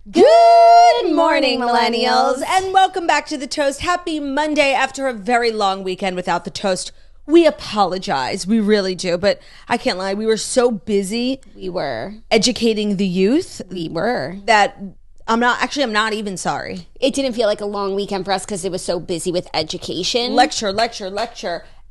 Good morning, millennials, and welcome back to The Toast. Happy Monday after a very long weekend without The Toast. We apologize. We really do, but I can't lie. We were so busy. We were. Educating the youth. We were. That I'm not even sorry. It didn't feel like a long weekend for us because it was so busy with education. Lecture.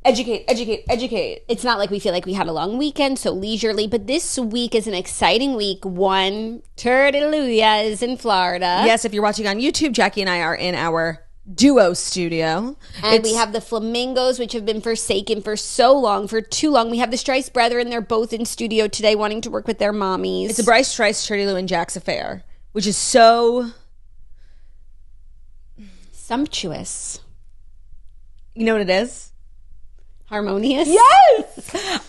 Educate. It's not like we feel like we had a long weekend, so leisurely, but this week is an exciting week. One, Turtalooya is in Florida. Yes, if you're watching on YouTube, Jackie and I are in our duo studio. And we have the Flamingos, which have been forsaken for too long. We have the Strice brethren. They're both in studio today wanting to work with their mommies. It's a Bryce, Strice, Turtaloo, and Jack's affair, which is so sumptuous. You know what it is? Harmonious? Yes!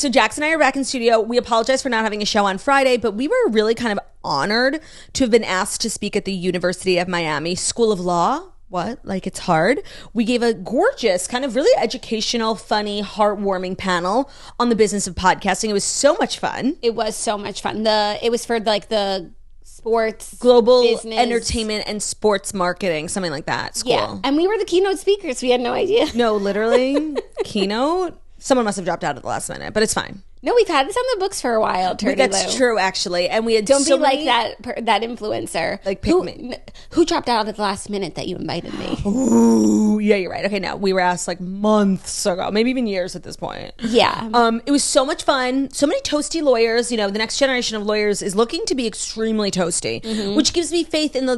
So Jax and I are back in studio. We apologize for not having a show on Friday, but we were really kind of honored to have been asked to speak at the University of Miami School of Law. What? Like, it's hard. We gave a gorgeous, kind of really educational, funny, heartwarming panel on the business of podcasting. It was so much fun. It was so much fun. It was for like the sports, global business, entertainment and sports marketing, something like that school. Yeah, and we were the keynote speakers. We had no idea. No, literally, keynote. Someone must have dropped out at the last minute, but it's fine. No, we've had this on the books for a while, Turdy That's Lou. true, actually. And we had Don't be like that influencer. Like, pick me. Who dropped out at the last minute that you invited me? Ooh, yeah, you're right. Okay, no, we were asked like months ago, maybe even years at this point. Yeah. It was so much fun. So many toasty lawyers. You know, the next generation of lawyers is looking to be extremely toasty, which gives me faith in the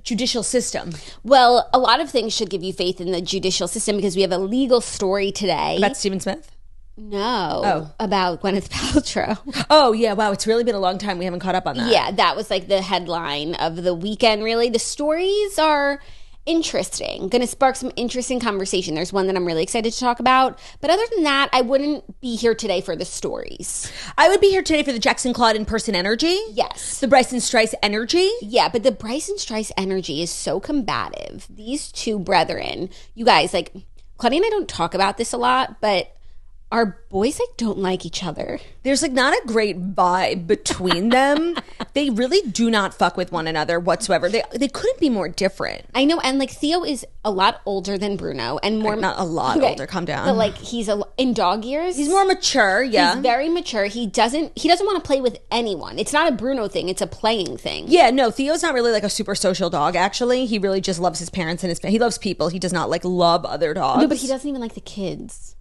judicial system. Well, a lot of things should give you faith in the judicial system because we have a legal story today. About Stephen Smith? No, about Gwyneth Paltrow. Oh, yeah. Wow. It's really been a long time. We haven't caught up on that. Yeah, that was like the headline of the weekend, really. The stories are interesting. Going to spark some interesting conversation. There's one that I'm really excited to talk about. But other than that, I wouldn't be here today for the stories. I would be here today for the Jackson Claude in-person energy. Yes. The Bryson Strice energy. Yeah, but the Bryson Strice energy is so combative. These two brethren, you guys, like, Claudia and I don't talk about this a lot, but our boys like don't like each other. There's like not a great vibe between them. They really do not fuck with one another whatsoever. They couldn't be more different. I know, and like Theo is a lot older than Bruno, and more not a lot older. Calm down. But like he's in dog years. He's more mature. Yeah, he's very mature. He doesn't want to play with anyone. It's not a Bruno thing. It's a playing thing. Yeah, no. Theo's not really like a super social dog. Actually, he really just loves his parents and he loves people. He does not like love other dogs. No, but he doesn't even like the kids.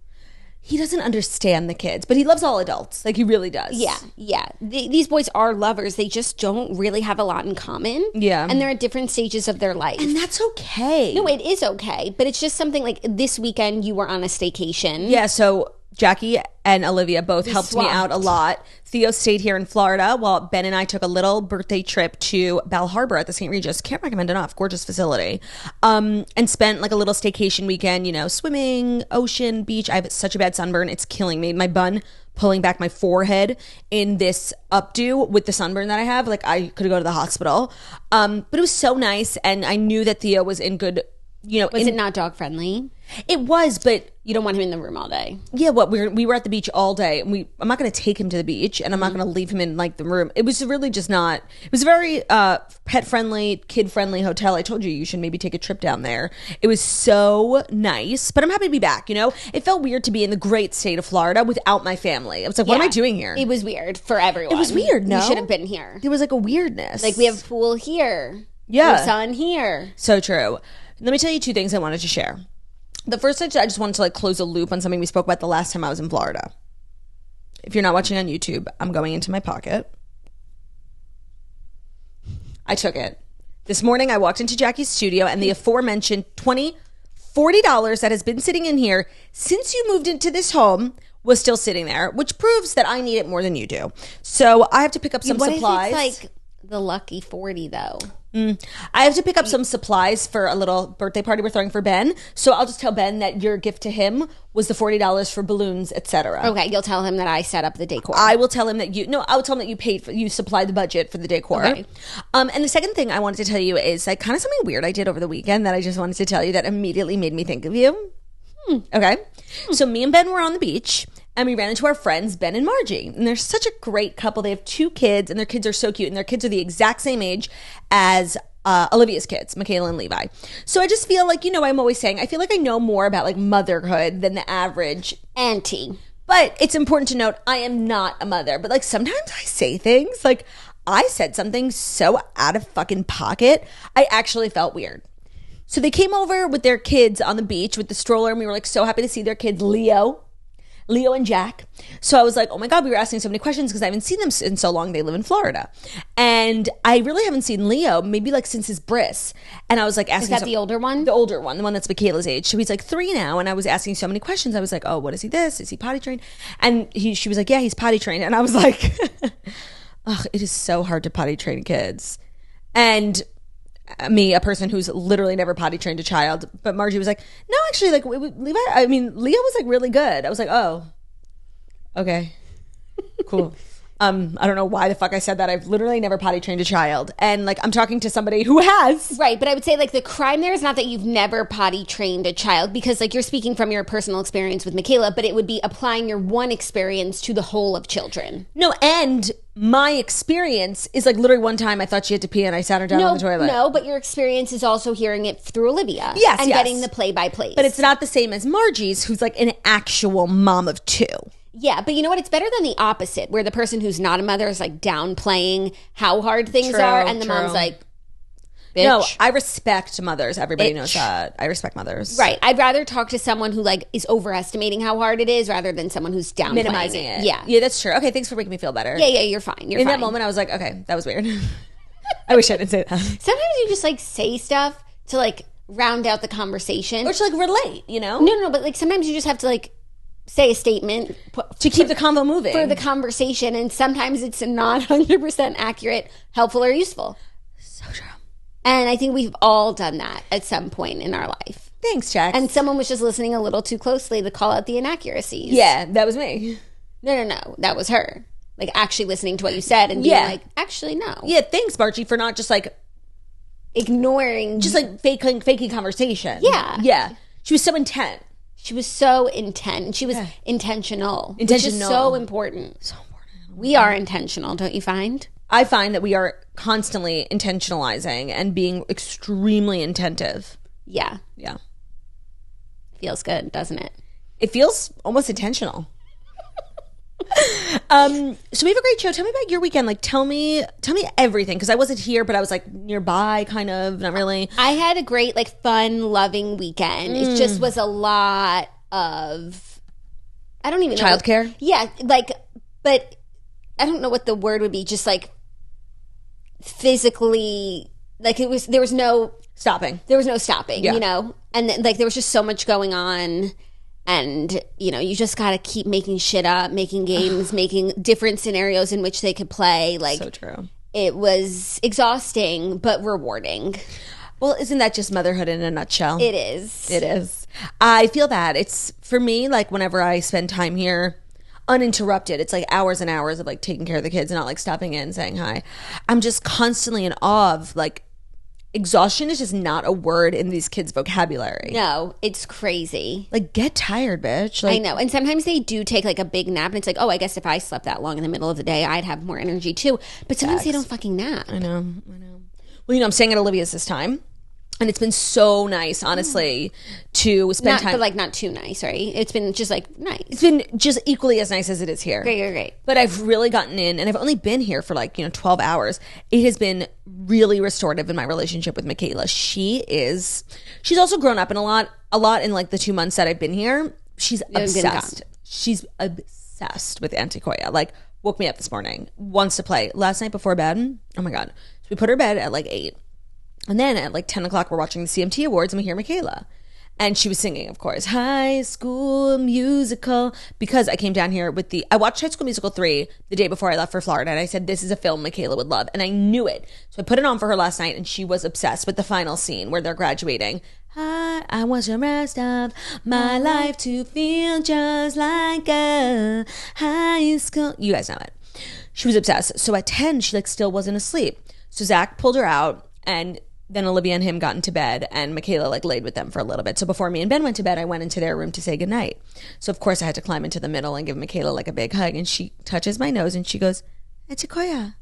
He doesn't understand the kids, but he loves all adults. Like, he really does. Yeah. These boys are lovers. They just don't really have a lot in common. Yeah. And they're at different stages of their life. And that's okay. No, it is okay. But it's just something like this weekend you were on a staycation. Yeah, so Jackie and Olivia both helped me out a lot. Theo stayed here in Florida while Ben and I took a little birthday trip to Bal Harbor at the St. Regis. Can't recommend enough. Gorgeous facility. And spent like a little staycation weekend, you know, swimming, ocean, beach. I have such a bad sunburn. It's killing me. My bun pulling back my forehead in this updo with the sunburn that I have. Like, I could go to the hospital. But it was so nice. And I knew that Theo was in good, you know. Was it not dog friendly? It was, but you don't want him in the room all day. Yeah, we were at the beach all day. And I'm not going to take him to the beach, and I'm not going to leave him in like the room. It was really just not. It was a very pet friendly, kid friendly hotel. I told you should maybe take a trip down there. It was so nice, but I'm happy to be back. You know, it felt weird to be in the great state of Florida without my family. I was like, what am I doing here? It was weird for everyone. It was weird. No, we should have been here. There was like a weirdness. Like, we have a pool here. Yeah, we have sun here. So true. Let me tell you two things I wanted to share. The first, I just wanted to like close a loop on something we spoke about the last time I was in Florida. If you're not watching on YouTube, I'm going into my pocket. I took it. This morning, I walked into Jackie's studio and the aforementioned $40 that has been sitting in here since you moved into this home was still sitting there, which proves that I need it more than you do. So I have to pick up some supplies. What if it's like the lucky 40 though? I have to pick up some supplies for a little birthday party we're throwing for Ben. So I'll just tell Ben that your gift to him was the $40 for balloons, etc. Okay, you'll tell him that I set up the decor. I will tell him that I will tell him that you supplied the budget for the decor. Okay. And the second thing I wanted to tell you is like kind of something weird I did over the weekend that I just wanted to tell you that immediately made me think of you. Okay. So me and Ben were on the beach and we ran into our friends, Ben and Margie. And they're such a great couple. They have 2 kids, and their kids are so cute. And their kids are the exact same age as Olivia's kids, Michaela and Levi. So I just feel like, I'm always saying, I feel like I know more about like motherhood than the average auntie. But it's important to note, I am not a mother. But like sometimes I say things, like I said something so out of fucking pocket, I actually felt weird. So they came over with their kids on the beach with the stroller, and we were like so happy to see their kids, Leo and Jack. So I was like, oh my God, we were asking so many questions because I haven't seen them in so long. They live in Florida. And I really haven't seen Leo maybe like since his bris. And I was like asking. Is that the older one? The older one, the one that's Michaela's age. So he's like 3 now. And I was asking so many questions. I was like, oh, what is he this? Is he potty trained? And she was like, yeah, he's potty trained. And I was like, ugh, it is so hard to potty train kids. And me, a person who's literally never potty trained a child, but Margie was like, no, actually, like Leo was like really good. I was like, oh, okay, cool. I don't know why the fuck I said that. I've literally never potty trained a child, and like I'm talking to somebody who has. Right, but I would say like the crime there is not that you've never potty trained a child, because like you're speaking from your personal experience with Michaela, but it would be applying your one experience to the whole of children. No, and my experience is like literally one time I thought she had to pee and I sat her down on the toilet. No, but your experience is also hearing it through Olivia. Yes, and getting the play-by-play. But it's not the same as Margie's, who's like an actual mom of 2. Yeah, but you know what? It's better than the opposite, where the person who's not a mother is like downplaying how hard things are, and the mom's like, bitch. No, I respect mothers. Everybody knows that. I respect mothers. Right. I'd rather talk to someone who like is overestimating how hard it is rather than someone who's downplaying minimizing it. Yeah. Yeah, that's true. Okay, thanks for making me feel better. Yeah, you're fine. In that moment, I was like, okay, that was weird. I wish I didn't say that. Sometimes you just like say stuff to like round out the conversation. Or to like relate, No, but like sometimes you just have to like say a statement to keep the convo moving for the conversation, and sometimes it's not 100% accurate, helpful, or useful. So true. And I think we've all done that at some point in our life. Thanks, Jack. And someone was just listening a little too closely to call out the inaccuracies. Yeah, that was me. No, that was her. Like actually listening to what you said and being like, actually no. Yeah, thanks, Margie, for not just like ignoring, just like faking conversation. Yeah. She was so intent. She was so intent. She was intentional. Which is so important. So important. We are intentional, don't you find? I find that we are constantly intentionalizing and being extremely attentive. Yeah. Yeah. Feels good, doesn't it? It feels almost intentional. So we have a great show. Tell me about your weekend. Like, tell me everything, because I wasn't here, but I was like nearby, kind of, not really. I had a great, like, fun, loving weekend. It just was a lot of, I don't even know. Childcare? Yeah, like, but I don't know what the word would be. Just like physically, like there was no stopping. And then, like there was just so much going on. And, you just got to keep making shit up, making games, making different scenarios in which they could play. Like, so true. It was exhausting, but rewarding. Well, isn't that just motherhood in a nutshell? It is. It is. I feel that. It's, for me, like, whenever I spend time here uninterrupted, it's like hours and hours of, like, taking care of the kids and not, like, stopping in and saying hi. I'm just constantly in awe of, like, exhaustion is just not a word in these kids' vocabulary. No, it's crazy. Like, get tired, bitch. Like, I know. And sometimes they do take like a big nap, and it's like, oh, I guess if I slept that long in the middle of the day, I'd have more energy too. But sometimes they don't fucking nap. I know. Well, I'm staying at Olivia's this time. And it's been so nice, honestly, to spend time. But like not too nice, right? It's been just like nice. It's been just equally as nice as it is here. Great. But I've really gotten in, and I've only been here for like, 12 hours. It has been really restorative in my relationship with Michaela. She's also grown up in a lot in like the 2 months that I've been here. She's obsessed. She's obsessed with Antiquoya. Like, woke me up this morning, wants to play. Last night before bed, oh my God. So we put her to bed at like 8. And then at like 10 o'clock, we're watching the CMT Awards, and we hear Michaela. And she was singing, of course, High School Musical, because I came down here I watched High School Musical 3 the day before I left for Florida, and I said, this is a film Michaela would love. And I knew it. So I put it on for her last night, and she was obsessed with the final scene where they're graduating. I want the rest of my life to feel just like a high school. You guys know it. She was obsessed. So at 10, she like still wasn't asleep. So Zach pulled her out, and then Olivia and him got into bed, and Michaela like laid with them for a little bit. So before me and Ben went to bed, I went into their room to say goodnight. So of course I had to climb into the middle and give Michaela like a big hug, and she touches my nose and she goes, "Echikoya,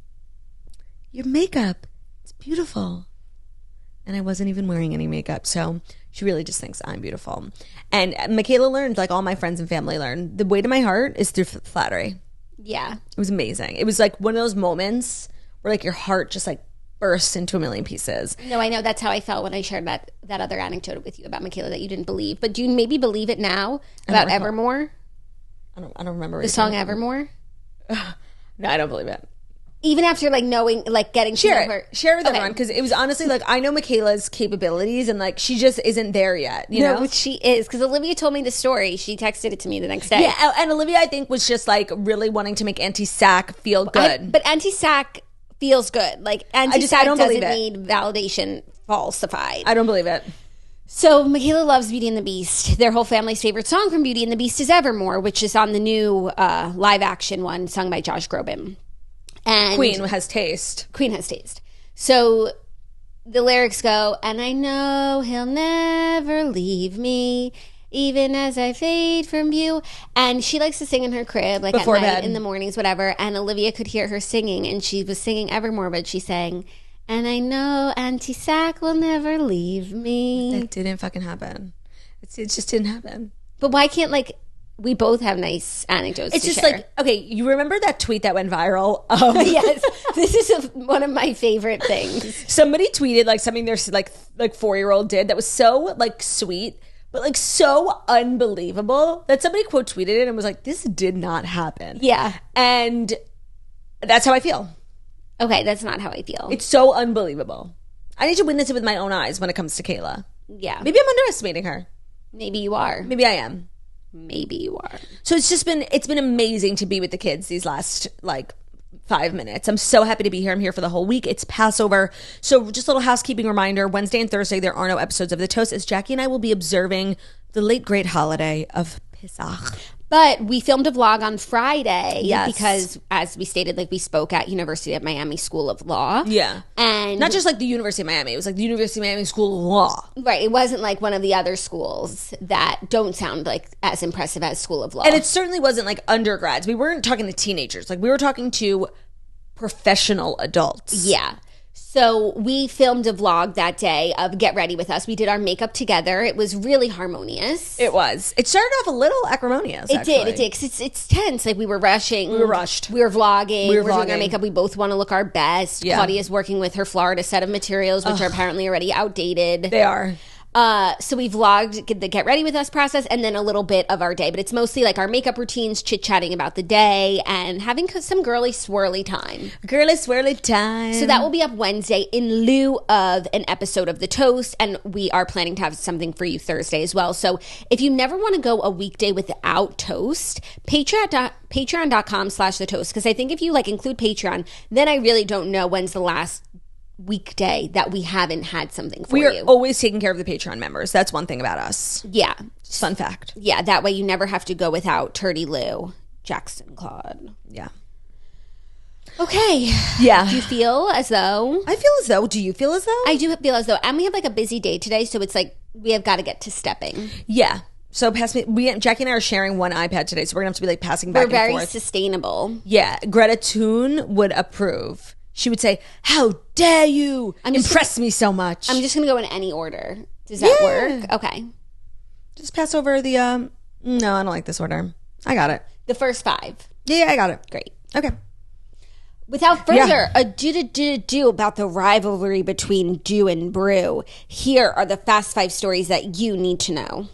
your makeup, it's beautiful." And I wasn't even wearing any makeup, so she really just thinks I'm beautiful. And Michaela learned, like all my friends and family learned, the way to my heart is through flattery. Yeah. It was amazing. It was like one of those moments where like your heart just like burst into a million pieces. No, I know. That's how I felt when I shared that other anecdote with you about Michaela that you didn't believe. But do you maybe believe it now about Evermore? I don't remember. The song Evermore? No, I don't believe it. Even after like knowing, like getting to know her. Share with everyone, because it was honestly like, I know Michaela's capabilities and like she just isn't there yet, you know? But she is, because Olivia told me the story. She texted it to me the next day. Yeah, and Olivia I think was just like really wanting to make anti-sac feel good. But anti-sac feels good. Like anti-sac doesn't need validation falsified. I don't believe it. So Michaela loves Beauty and the Beast. Their whole family's favorite song from Beauty and the Beast is Evermore, which is on the new live action one sung by Josh Groban. And Queen has taste. So the lyrics go, "And I know he'll never leave me, even as I fade from view." And she likes to sing in her crib, like before at night, bed, in the mornings, whatever. And Olivia could hear her singing, and she was singing Evermore, but she sang, "And I know anti-sac will never leave me." That didn't fucking happen. It just didn't happen. But why can't, like, we both have nice anecdotes It's to just share. like, okay, you remember that tweet that went viral? Yes, this is one of my favorite things. Somebody tweeted like something their like 4-year-old did that was so like sweet, but like so unbelievable that somebody quote tweeted it and was like, "This did not happen." Yeah. And that's how I feel. Okay, that's not how I feel. It's so unbelievable. I need to witness it with my own eyes when it comes to Kayla. Yeah. Maybe I'm underestimating her. Maybe you are. Maybe I am. Maybe you are. So it's been amazing to be with the kids these last like 5 minutes. I'm so happy to be here. I'm here for the whole week. It's Passover. So just a little housekeeping reminder. Wednesday and Thursday, there are no episodes of The Toast, as Jackie and I will be observing the late great holiday of Pesach. But we filmed a vlog on Friday. Yes. Because, as we stated, like we spoke at University of Miami School of Law. Yeah. And not just like the University of Miami. It was like the University of Miami School of Law. Right. It wasn't like one of the other schools that don't sound like as impressive as School of Law. And it certainly wasn't like undergrads. We weren't talking to teenagers. Like we were talking to professional adults. Yeah. So we filmed a vlog that day of Get Ready With Us. We did our makeup together. It was really harmonious. It was. It started off a little acrimonious, It did. Because it's tense. Like we were rushing. We were rushed. We were vlogging. We were doing our makeup. We both want to look our best. Yeah. Claudia's working with her Florida set of materials, which are apparently already outdated. They are. So we vlogged the Get Ready With Us process and then a little bit of our day. But it's mostly like our makeup routines, chit-chatting about the day, and having some girly swirly time. Girly swirly time. So that will be up Wednesday in lieu of an episode of The Toast. And we are planning to have something for you Thursday as well. So if you never want to go a weekday without Toast, patreon.com/The Toast. Because I think if you like include Patreon, then I really don't know when's the last weekday that we haven't had something for you. We are always taking care of the Patreon members. That's one thing about us. Yeah. Just fun fact. Yeah, that way you never have to go without Turdy Lou, Jackson Claude. Yeah. Okay. Yeah. Do you feel as though? I feel as though. Do you feel as though? I do feel as though. And we have like a busy day today, so it's like we have got to get to stepping. Yeah. So Jackie and I are sharing one iPad today, so we're going to have to be like passing back and forth. We're very sustainable. Yeah. Greta Thun would approve. She would say, "How dare you impress me so much?" I'm just going to go in any order. Does that work? Okay. Just pass over the, no, I don't like this order. I got it. The first 5. Yeah, I got it. Great. Okay. Without further ado about the rivalry between Dew and Brew, here are the Fast 5 stories that you need to know.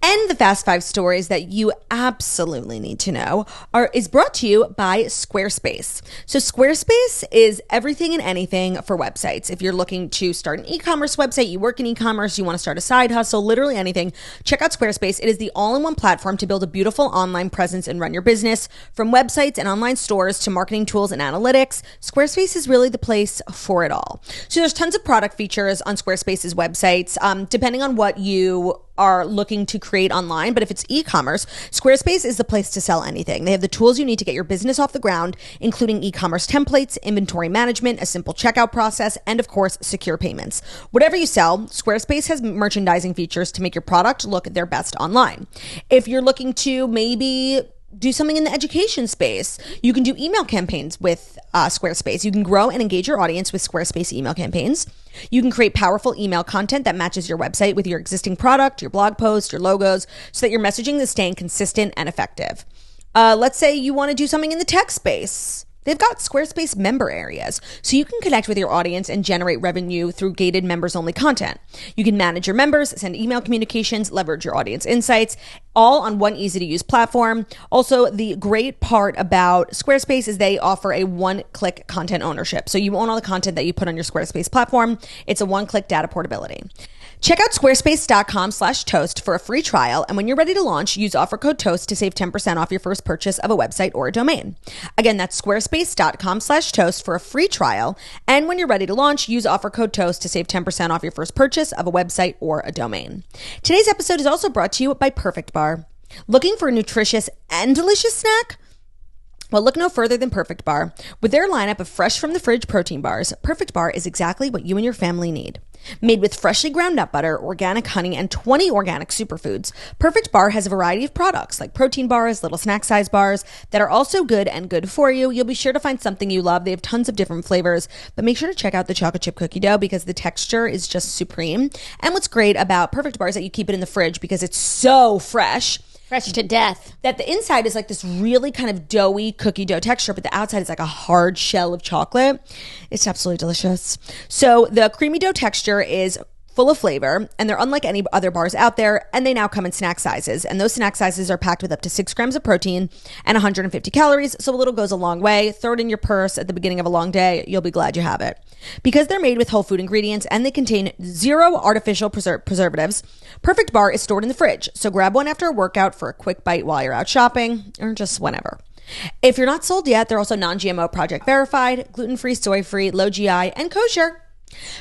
And the Fast 5 stories that you absolutely need to know is brought to you by Squarespace. So Squarespace is everything and anything for websites. If you're looking to start an e-commerce website, you work in e-commerce, you want to start a side hustle, literally anything, check out Squarespace. It is the all-in-one platform to build a beautiful online presence and run your business. From websites and online stores to marketing tools and analytics, Squarespace is really the place for it all. So there's tons of product features on Squarespace's websites. Depending on what you are looking to create online, but if it's e-commerce, Squarespace is the place to sell anything. They have the tools you need to get your business off the ground, including e-commerce templates, inventory management, a simple checkout process, and of course, secure payments. Whatever you sell, Squarespace has merchandising features to make your product look their best online. If you're looking to maybe do something in the education space, you can do email campaigns with Squarespace. You can grow and engage your audience with Squarespace email campaigns. You can create powerful email content that matches your website with your existing product, your blog post, your logos, so that your messaging is staying consistent and effective. Let's say you want to do something in the tech space. They've got Squarespace member areas, so you can connect with your audience and generate revenue through gated members-only content. You can manage your members, send email communications, leverage your audience insights, all on one easy-to-use platform. Also, the great part about Squarespace is they offer a one-click content ownership. So you own all the content that you put on your Squarespace platform. It's a one-click data portability. Check out squarespace.com/toast for a free trial. And when you're ready to launch, use offer code TOAST to save 10% off your first purchase of a website or a domain. Again, that's squarespace.com/toast for a free trial. And when you're ready to launch, use offer code TOAST to save 10% off your first purchase of a website or a domain. Today's episode is also brought to you by Perfect Bar. Looking for a nutritious and delicious snack? Well, look no further than Perfect Bar. With their lineup of fresh from the fridge protein bars, Perfect Bar is exactly what you and your family need. Made with freshly ground nut butter, organic honey, and 20 organic superfoods, Perfect Bar has a variety of products like protein bars, little snack size bars that are also good and good for you. You'll be sure to find something you love. They have tons of different flavors, but make sure to check out the chocolate chip cookie dough because the texture is just supreme. And what's great about Perfect Bar is that you keep it in the fridge because it's so fresh. Fresh to death. That the inside is like this really kind of doughy cookie dough texture, but the outside is like a hard shell of chocolate. It's absolutely delicious. So the creamy dough texture is full of flavor, and they're unlike any other bars out there, and they now come in snack sizes. And those snack sizes are packed with up to 6 grams of protein and 150 calories, so a little goes a long way. Throw it in your purse at the beginning of a long day. You'll be glad you have it. Because they're made with whole food ingredients and they contain 0 artificial preservatives, Perfect Bar is stored in the fridge. So grab one after a workout for a quick bite while you're out shopping, or just whenever. If you're not sold yet, they're also non-GMO project verified, gluten-free, soy-free, low GI, and kosher.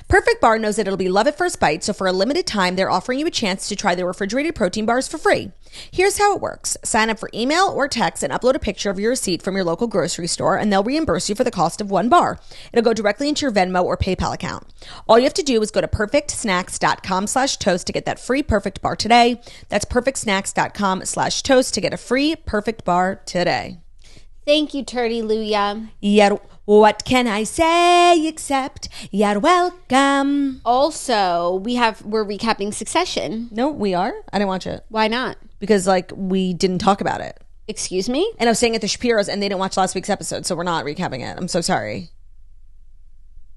Perfect Bar knows that it'll be love at first bite, so for a limited time, they're offering you a chance to try their refrigerated protein bars for free. Here's how it works. Sign up for email or text and upload a picture of your receipt from your local grocery store, and they'll reimburse you for the cost of one bar. It'll go directly into your Venmo or PayPal account. All you have to do is go to perfectsnacks.com/toast to get that free Perfect Bar today. That's perfectsnacks.com/toast to get a free Perfect Bar today. Thank you, Turdy Luya. Yeah. What can I say except you're welcome? Also, we're recapping Succession. No, we are? I didn't watch it. Why not? Because, we didn't talk about it. Excuse me? And I was staying at the Shapiro's and they didn't watch last week's episode, so we're not recapping it. I'm so sorry.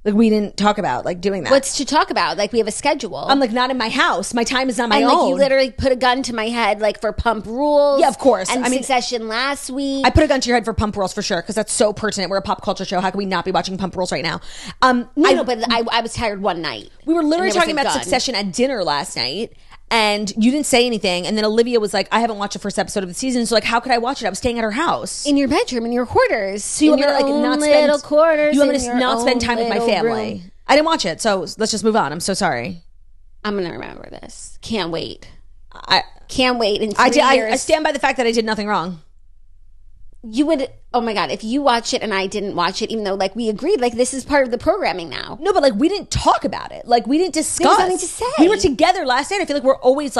We didn't talk about, doing that. What's to talk about? We have a schedule. I'm, not in my house. My time is not my own. You literally put a gun to my head, for Pump Rules. Yeah, of course. And Succession last week. I put a gun to your head for Pump Rules for sure, because that's so pertinent. We're a pop culture show. How can we not be watching Pump Rules right now? No, but I was tired one night. We were literally talking about Succession at dinner last night. And you didn't say anything. And then Olivia was like, I haven't watched the first episode of the season. So how could I watch it? I was staying at her house. In your bedroom, in your quarters. So you want me to not spend quarters. You want me to not spend time with my family. Room. I didn't watch it. So let's just move on. I'm so sorry. I'm going to remember this. Can't wait. I can't wait. In 3 years. I stand by the fact that I did nothing wrong. You would, oh my God, if you watch it and I didn't watch it, even though we agreed, this is part of the programming now. No, but we didn't talk about it. We didn't discuss. There's nothing to say. We were together last night. I feel we're always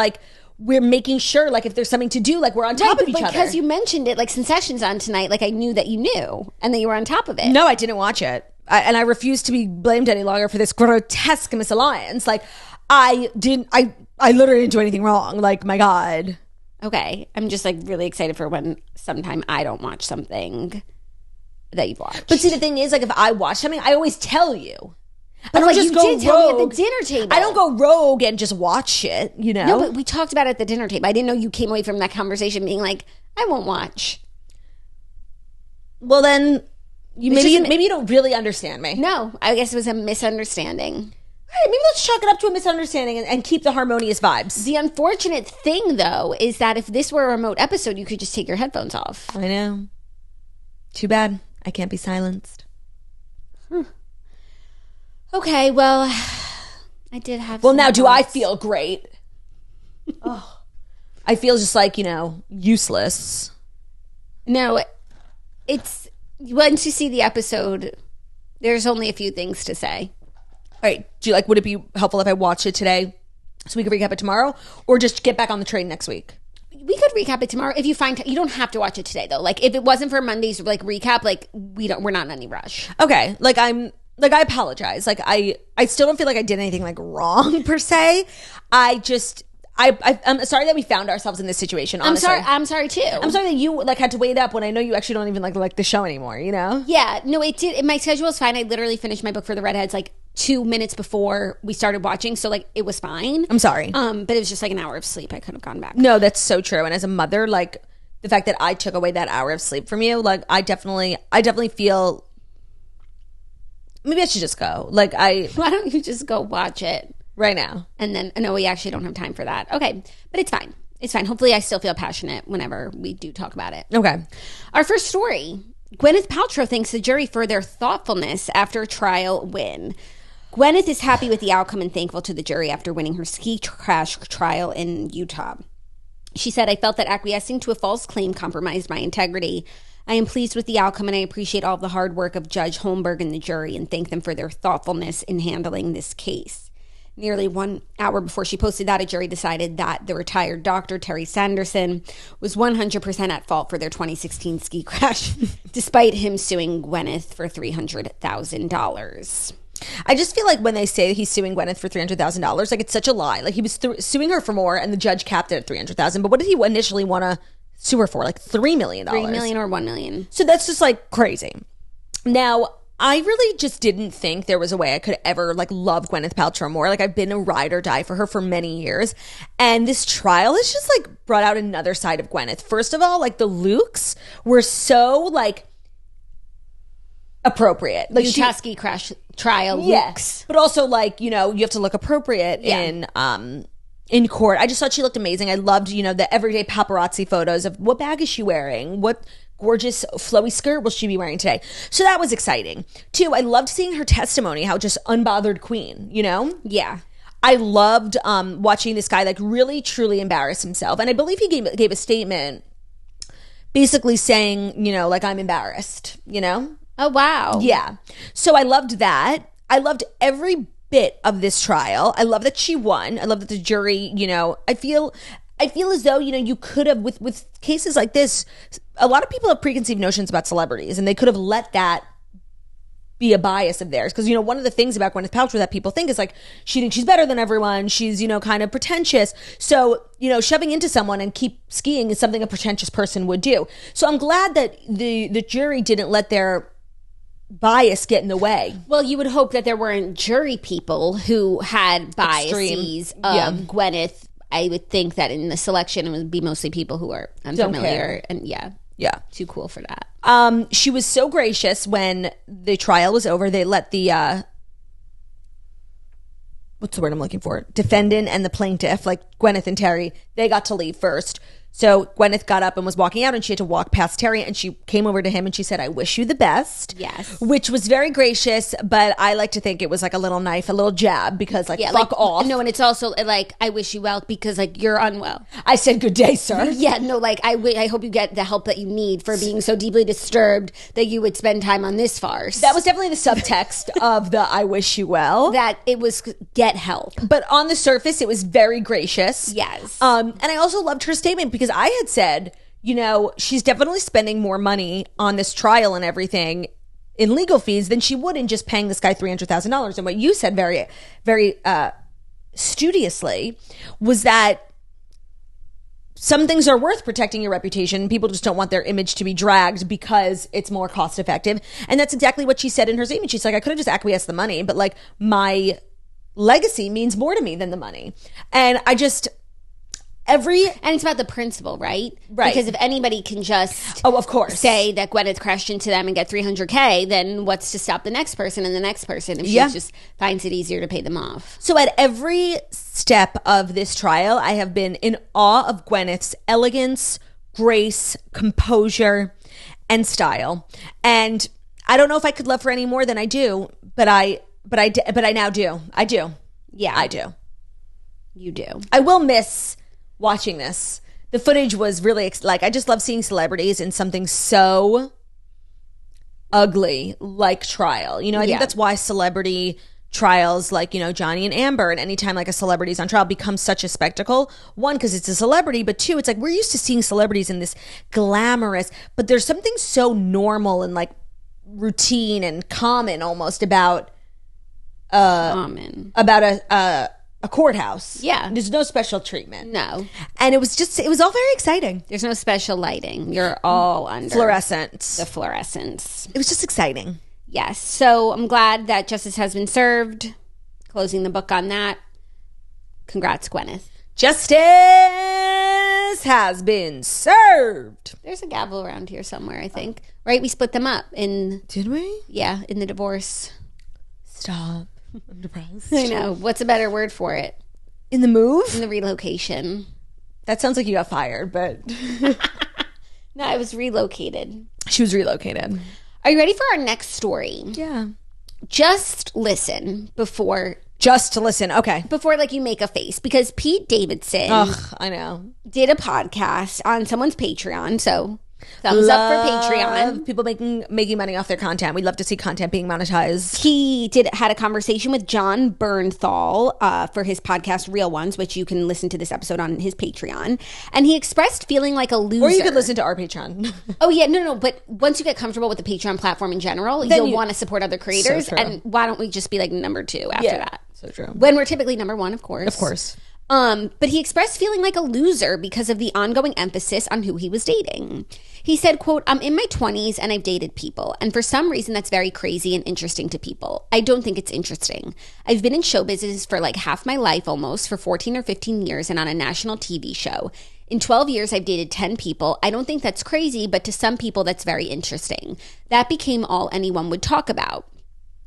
we're making sure if there's something to do, we're on top of each other. Because you mentioned it, Succession's on tonight, I knew that you knew and that you were on top of it. No, I didn't watch it. And I refuse to be blamed any longer for this grotesque misalliance. I literally didn't do anything wrong. My God. Okay, I'm just really excited for when sometime I don't watch something that you've watched. But see, the thing is, if I watch something, I always tell you. But I don't just you did tell me at the dinner table. I don't go rogue and just watch it, No, but we talked about it at the dinner table. I didn't know you came away from that conversation being I won't watch. Well, then maybe you don't really understand me. No, I guess it was a misunderstanding. All right, maybe let's chalk it up to a misunderstanding and keep the harmonious vibes. The unfortunate thing, though, is that if this were a remote episode, you could just take your headphones off. I know. Too bad. I can't be silenced. Okay, well, I did have Well, now, do I feel great? Oh, I feel just like, useless. No, it's once you see the episode, there's only a few things to say. All right. Would it be helpful if I watched it today so we could recap it tomorrow, or just get back on the train next week? We could recap it tomorrow if you find you don't have to watch it today though. Like if it wasn't for Monday's recap, we're not in any rush. Okay. I apologize. I still don't feel like I did anything wrong per se. I'm sorry that we found ourselves in this situation, honestly. I'm sorry too. I'm sorry that you had to wait up when I know you actually don't even like the show anymore, Yeah, no, it did. My schedule is fine. I literally finished my book for the Redheads 2 minutes before we started watching, so it was fine. I'm sorry. But it was just an hour of sleep. I could have gone back. No, that's so true. And as a mother, the fact that I took away that hour of sleep from you, I definitely feel maybe I should just go. Why don't you just go watch it right now? And then no, we actually don't have time for that. Okay, but it's fine. It's fine. Hopefully, I still feel passionate whenever we do talk about it. Okay. Our first story: Gwyneth Paltrow thanks the jury for their thoughtfulness after a trial win. Gwyneth is happy with the outcome and thankful to the jury after winning her ski crash trial in Utah. She said, "I felt that acquiescing to a false claim compromised my integrity. I am pleased with the outcome and I appreciate all the hard work of Judge Holmberg and the jury and thank them for their thoughtfulness in handling this case." Nearly 1 hour before she posted that, a jury decided that the retired doctor, Terry Sanderson, was 100% at fault for their 2016 ski crash, despite him suing Gwyneth for $300,000. I just feel like when they say he's suing Gwyneth for $300,000, it's such a lie. He was suing her for more, and the judge capped it at $300,000. But what did he initially want to sue her for? $3 million. $3 million or $1 million. So that's just crazy. Now, I really just didn't think there was a way I could ever love Gwyneth Paltrow more. I've been a ride or die for her for many years, and this trial has just brought out another side of Gwyneth. First of all, the looks were so appropriate. Utah ski crash trial looks. But also you have to look appropriate in court. I just thought she looked amazing. I loved, the everyday paparazzi photos of what bag is she wearing? What gorgeous flowy skirt will she be wearing today? So that was exciting. 2, I loved seeing her testimony, how just unbothered queen, Yeah. I loved watching this guy really truly embarrass himself. And I believe he gave a statement basically saying, I'm embarrassed, Oh, wow. Yeah. So I loved that. I loved every bit of this trial. I love that she won. I love that the jury, I feel as though, you could have, with cases like this, a lot of people have preconceived notions about celebrities, and they could have let that be a bias of theirs. Because, one of the things about Gwyneth Paltrow that people think is she thinks she's better than everyone. She's, kind of pretentious. So, shoving into someone and keep skiing is something a pretentious person would do. So I'm glad that the jury didn't let their bias get in the way. Well, you would hope that there weren't jury people who had biases of Gwyneth. I would think that in the selection it would be mostly people who are unfamiliar and too cool for that. She was so gracious when the trial was over. They let the what's the word I'm looking for? Defendant and the plaintiff, Gwyneth and Terry, they got to leave first. So Gwyneth got up and was walking out, and she had to walk past Terry, and she came over to him and she said, "I wish you the best." Yes. Which was very gracious, but I like to think it was a little knife, a little jab, because fuck off. No, and it's also I wish you well because you're unwell. I said, "Good day, sir." Yeah, no, I hope you get the help that you need for being so deeply disturbed that you would spend time on this farce. That was definitely the subtext of the "I wish you well." That it was get help. But on the surface, it was very gracious. Yes. And I also loved her statement because I had said, she's definitely spending more money on this trial and everything in legal fees than she would in just paying this guy $300,000. And what you said very, very studiously was that some things are worth protecting your reputation. People just don't want their image to be dragged because it's more cost effective. And that's exactly what she said in her statement. She's I could have just acquiesced the money, but my legacy means more to me than the money. And I just... And it's about the principle, right? Right. Because if anybody can just of course, say that Gwyneth crashed into them and get $300K, then what's to stop the next person and the next person if she just finds it easier to pay them off? So at every step of this trial, I have been in awe of Gwyneth's elegance, grace, composure, and style. And I don't know if I could love her any more than I do, but I now do. I do. Yeah, I do. You do. I will miss watching this. The footage was really like, I just love seeing celebrities in something so ugly like trial. You know, I think that's why celebrity trials like, you know, Johnny and Amber, and anytime like a celebrity's on trial becomes such a spectacle. One, because it's a celebrity, but two, it's like we're used to seeing celebrities in this glamorous, but there's something so normal and like routine and common almost about a courthouse. Yeah. There's no special treatment. No. And it was all very exciting. There's no special lighting. You're all under Fluorescence. the fluorescence. It was just exciting. Yes. So I'm glad that justice has been served. Closing the book on that. Congrats, Gwyneth. Justice has been served. There's a gavel around here somewhere, I think. Right? We split them up in... Did we? Yeah, in the divorce. Stop. I'm depressed. I know. What's a better word for it? In the move? In the relocation. That sounds like you got fired, but... No, I was relocated. She was relocated. Are you ready for our next story? Yeah. Just listen before... Just to listen. Okay. Before, like, you make a face. Because Pete Davidson... Ugh, I know. Did a podcast on someone's Patreon, so... Thumbs up for Patreon. People making money off their content. We'd love to see content being monetized. He had a conversation with John Bernthal for his podcast Real Ones, which you can listen to this episode on his Patreon. And he expressed feeling like a loser. Or you could listen to our Patreon. Oh yeah, no. But once you get comfortable with the Patreon platform in general, you'll want to support other creators. So and why don't we just be like number 2 after that? So true. When we're typically number 1, of course. Of course. But he expressed feeling like a loser because of the ongoing emphasis on who he was dating. He said, quote, "I'm in my 20s and I've dated people. And for some reason, that's very crazy and interesting to people. I don't think it's interesting. I've been in show business for like half my life almost, for 14 or 15 years and on a national TV show. In 12 years, I've dated 10 people. I don't think that's crazy, but to some people, that's very interesting. That became all anyone would talk about."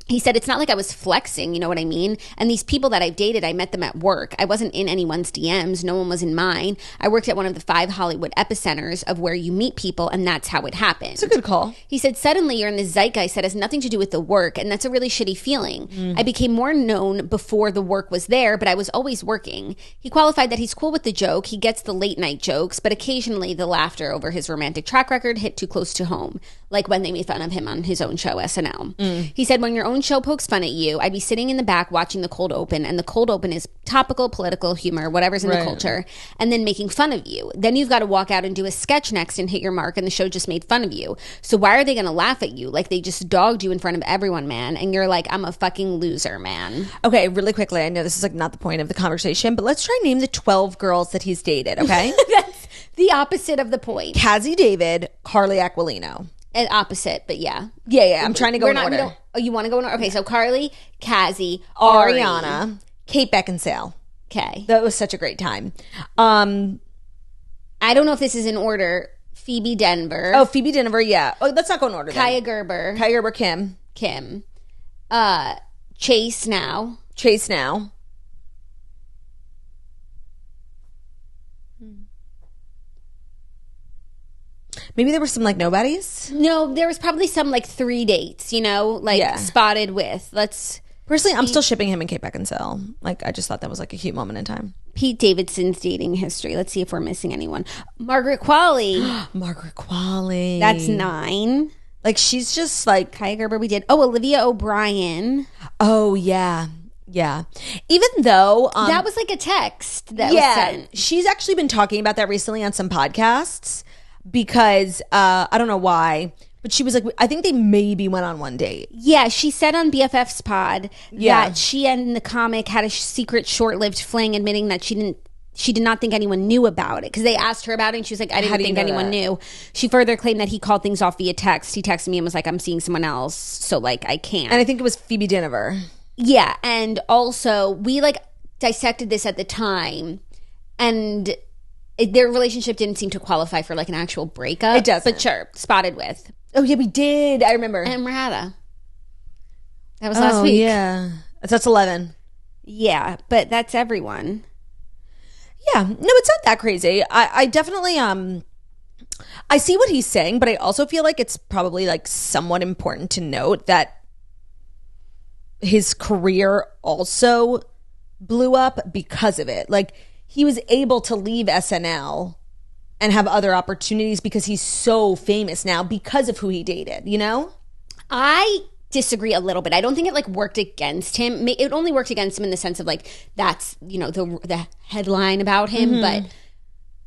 He said, "It's not like I was flexing, you know what I mean? And these people that I've dated, I met them at work. I wasn't in anyone's DMs. No one was in mine. I worked at one of the 5 Hollywood epicenters of where you meet people, and that's how it happened." It's a good call. He said, "Suddenly you're in this zeitgeist that has nothing to do with the work, and that's a really shitty feeling. I became more known before the work was there, but I was always working." He qualified that he's cool with the joke. He gets the late night jokes, but occasionally the laughter over his romantic track record hit too close to home, like when they made fun of him on his own show, SNL. He said, "When your own show pokes fun at you, I'd be sitting in the back watching the cold open, and the cold open is topical, political, humor, whatever's in the culture, and then making fun of you. Then you've got to walk out and do a sketch next and hit your mark, and the show just made fun of you. So why are they going to laugh at you? Like they just dogged you in front of everyone, man. And you're like, I'm a fucking loser, man." Okay, really quickly, I know this is like not the point of the conversation, but let's try and name the 12 girls that he's dated, okay? That's the opposite of the point. Cassie David, Carly Aquilino. An opposite, but yeah. Yeah. I'm trying to go in order. You want to go in order? Okay, so Carly, Cassie, Ariana, Kate Beckinsale. Okay. That was such a great time. I don't know if this is in order. Phoebe Denver. Oh, Phoebe Denver, yeah. Oh, let's not go in order then. Kaya Gerber, Kim. Chase Now. Maybe there were some like nobodies. No, there was probably some like 3 dates, you know, like spotted with. Personally, I'm still shipping him and Kate Beckinsale. Like, I just thought that was like a cute moment in time. Pete Davidson's dating history. Let's see if we're missing anyone. Margaret Qualley. Margaret Qualley. That's 9. Like, she's just like... Kaya Gerber, we did. Oh, Olivia O'Brien. Oh, yeah. Yeah. Even though... that was like a text that was sent. She's actually been talking about that recently on some podcasts because, I don't know why... But she was like, I think they maybe went on one date. Yeah, she said on BFF's pod that she and the comic had a secret short-lived fling, admitting that she did not think anyone knew about it. Because they asked her about it, and she was like, I didn't think anyone knew. She further claimed that he called things off via text. He texted me and was like, I'm seeing someone else, so like, I can't. And I think it was Phoebe Denver. Yeah, and also, we like dissected this at the time, and... their relationship didn't seem to qualify for like an actual breakup. It doesn't. But sure, spotted with. Oh, yeah, we did. I remember. And Murata. That was last week. Yeah. That's 11. Yeah, but that's everyone. Yeah. No, it's not that crazy. I definitely, I see what he's saying, but I also feel like it's probably like somewhat important to note that his career also blew up because of it. Like, he was able to leave SNL and have other opportunities because he's so famous now because of who he dated, you know? I disagree a little bit. I don't think it like worked against him. It only worked against him in the sense of like that's, you know, the headline about him, but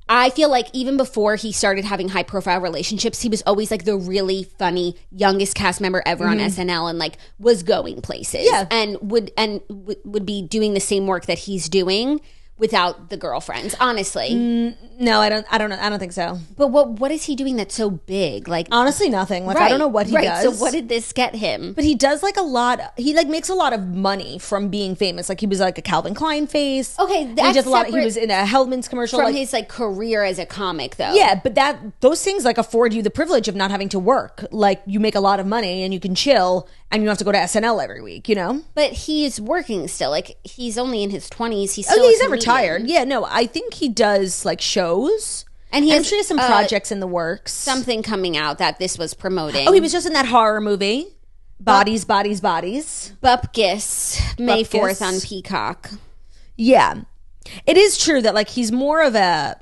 I feel like even before he started having high profile relationships, he was always like the really funny youngest cast member ever on SNL and like was going places and would be doing the same work that he's doing without the girlfriends, honestly. No, I don't know. I don't think so. But what is he doing that's so big? Like, honestly, nothing. Like, I don't know what he does. So what did this get him? But he does like a lot. He like makes a lot of money from being famous. Like he was like a Calvin Klein face. Okay, that's he does a lot. He was in a Hellman's commercial from his like career as a comic, though. Yeah, but those things like afford you the privilege of not having to work. Like you make a lot of money and you can chill and you don't have to go to SNL every week. You know. But he's working still. Like he's only in his 20s. He's not retired. Yeah, no, I think he does like shows. And he has some projects in the works. Something coming out that this was promoting. Oh, he was just in that horror movie, Bodies. Bupkis, May 4th on Peacock. Yeah. It is true that like he's more of a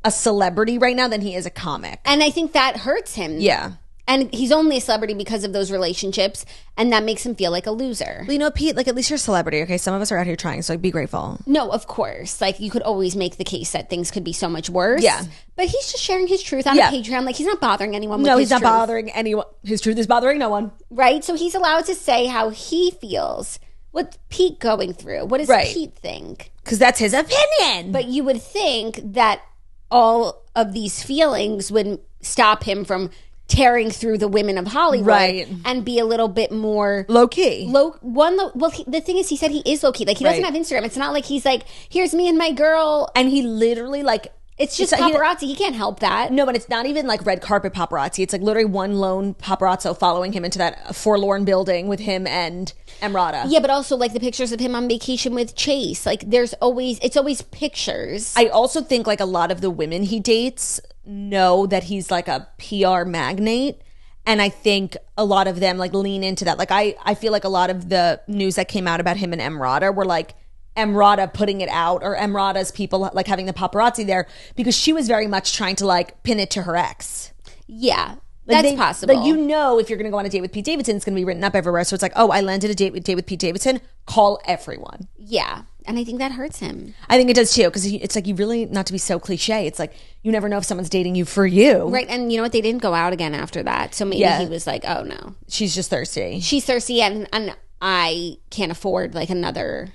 celebrity right now than he is a comic. And I think that hurts him. Yeah. And he's only a celebrity because of those relationships, and that makes him feel like a loser. Well, you know, Pete, like at least you're a celebrity, okay? Some of us are out here trying, so like, be grateful. No, of course. Like you could always make the case that things could be so much worse. Yeah. But he's just sharing his truth on a Patreon. Like he's not bothering anyone with his truth. No, he's not bothering anyone. His truth is bothering no one. Right? So he's allowed to say how he feels. What's Pete going through? What does Pete think? Because that's his opinion. But you would think that all of these feelings would stop him from tearing through the women of Hollywood and be a little bit more low-key. The thing is, he said he is low-key. Like, he doesn't have Instagram. It's not like he's like, here's me and my girl. And he literally, like... It's just paparazzi. He can't help that. No, but it's not even like red carpet paparazzi. It's like literally one lone paparazzo following him into that forlorn building with him and Emrata. Yeah, but also like the pictures of him on vacation with Chase. Like it's always pictures. I also think like a lot of the women he dates know that he's like a PR magnate. And I think a lot of them like lean into that. Like I feel like a lot of the news that came out about him and Emrata were like, Emrata putting it out or Emrata's people like having the paparazzi there because she was very much trying to like pin it to her ex. Yeah, that's possible. Like, you know, if you're going to go on a date with Pete Davidson, it's going to be written up everywhere. So it's like, oh, I landed a date with Pete Davidson. Call everyone. Yeah. And I think that hurts him. I think it does too, because it's like, you really, not to be so cliche, it's like you never know if someone's dating you for you. Right. And you know what? They didn't go out again after that. So maybe he was like, oh no. She's just thirsty. She's thirsty and I can't afford like another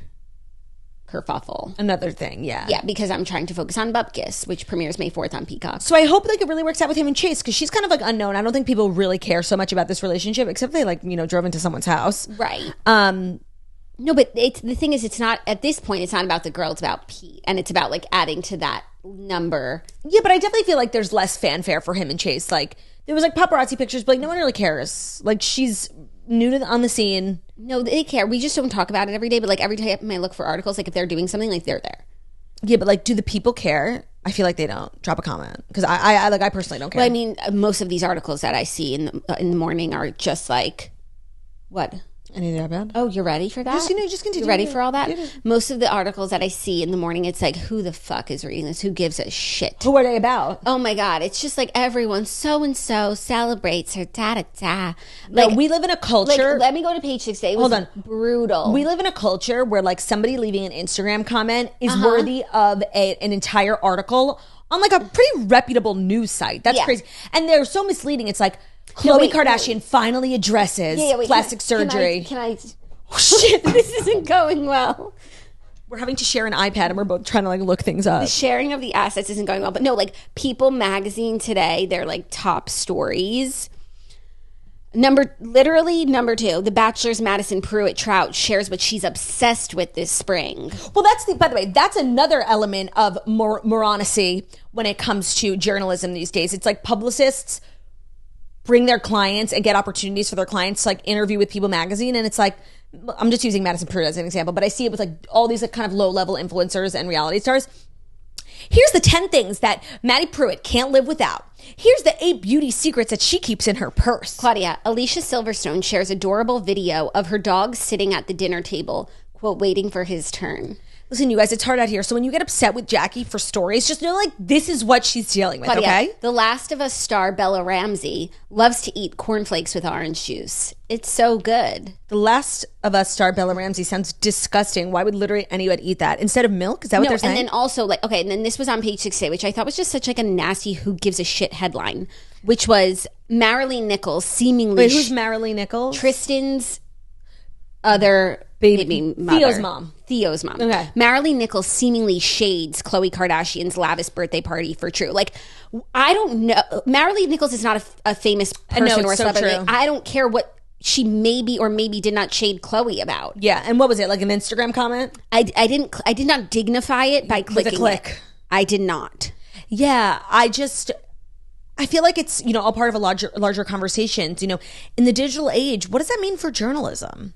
kerfuffle. Another thing, yeah. Yeah, because I'm trying to focus on Bupkis, which premieres May 4th on Peacock. So I hope like it really works out with him and Chase, because she's kind of like unknown. I don't think people really care so much about this relationship, except they like, you know, drove into someone's house. Right. No, but the thing is, it's not, at this point, it's not about the girl, it's about Pete. And it's about like adding to that number. Yeah, but I definitely feel like there's less fanfare for him and Chase. Like, there was like paparazzi pictures, but like no one really cares. Like, she's new on the scene. No, they care. We just don't talk about it every day. But like every time I look for articles, like if they're doing something, like they're there. Yeah, but like, do the people care? I feel like they don't. Drop a comment, because I personally don't care. Well, I mean, most of these articles that I see in the morning are just like, what? Any that bad? Oh, you're ready for that? Just continue. You ready for all that? Yeah. Most of the articles that I see in the morning, it's like, who the fuck is reading this? Who gives a shit? Who are they about? Oh my God. It's just like everyone so-and-so celebrates her da-da-da. Like, no, we live in a culture. Like, let me go to page 6 today. Hold on. Brutal. We live in a culture where like somebody leaving an Instagram comment is worthy of an entire article on like a pretty reputable news site. That's crazy. And they're so misleading. It's like, Khloe Kardashian finally addresses plastic surgery. Can I oh, shit, this isn't going well. We're having to share an iPad and we're both trying to like look things up. The sharing of the assets isn't going well. But no, like People magazine today, they're like top stories. Number 2, The Bachelor's Madison Pruitt-Trout shares what she's obsessed with this spring. Well, by the way, that's another element of moronicy when it comes to journalism these days. It's like publicists bring their clients and get opportunities for their clients to like interview with People magazine, and it's like, I'm just using Madison Pruitt as an example, but I see it with like all these like kind of low level influencers and reality stars. Here's the 10 things that Maddie Pruitt can't live without. Here's the 8 beauty secrets that she keeps in her purse. Claudia, Alicia Silverstone shares adorable video of her dog sitting at the dinner table, quote, waiting for his turn. Listen, you guys, it's hard out here. So when you get upset with Jackie for stories, just know, like, this is what she's dealing with, Claudia, okay? The Last of Us star Bella Ramsey loves to eat cornflakes with orange juice. It's so good. The Last of Us star Bella Ramsey sounds disgusting. Why would literally anyone eat that? Instead of milk? Is that what they're saying? And then also, like, okay, and then this was on page 6 today, which I thought was just such, like, a nasty who gives a shit headline, which was Marilee Nichols seemingly... Wait, who's Marilee Nichols? Tristan's other... baby mother. Theo's mom. Okay. Marilee Nichols seemingly shades Khloe Kardashian's lavish birthday party for True. Like, I don't know. Marilee Nichols is not a famous person or celebrity. True. I don't care what she maybe or maybe did not shade Khloe about. Yeah, and what was it, like an Instagram comment? I did not dignify it by clicking with a click. It. I did not. Yeah, I feel like it's, you know, all part of a larger conversations. You know, in the digital age, what does that mean for journalism?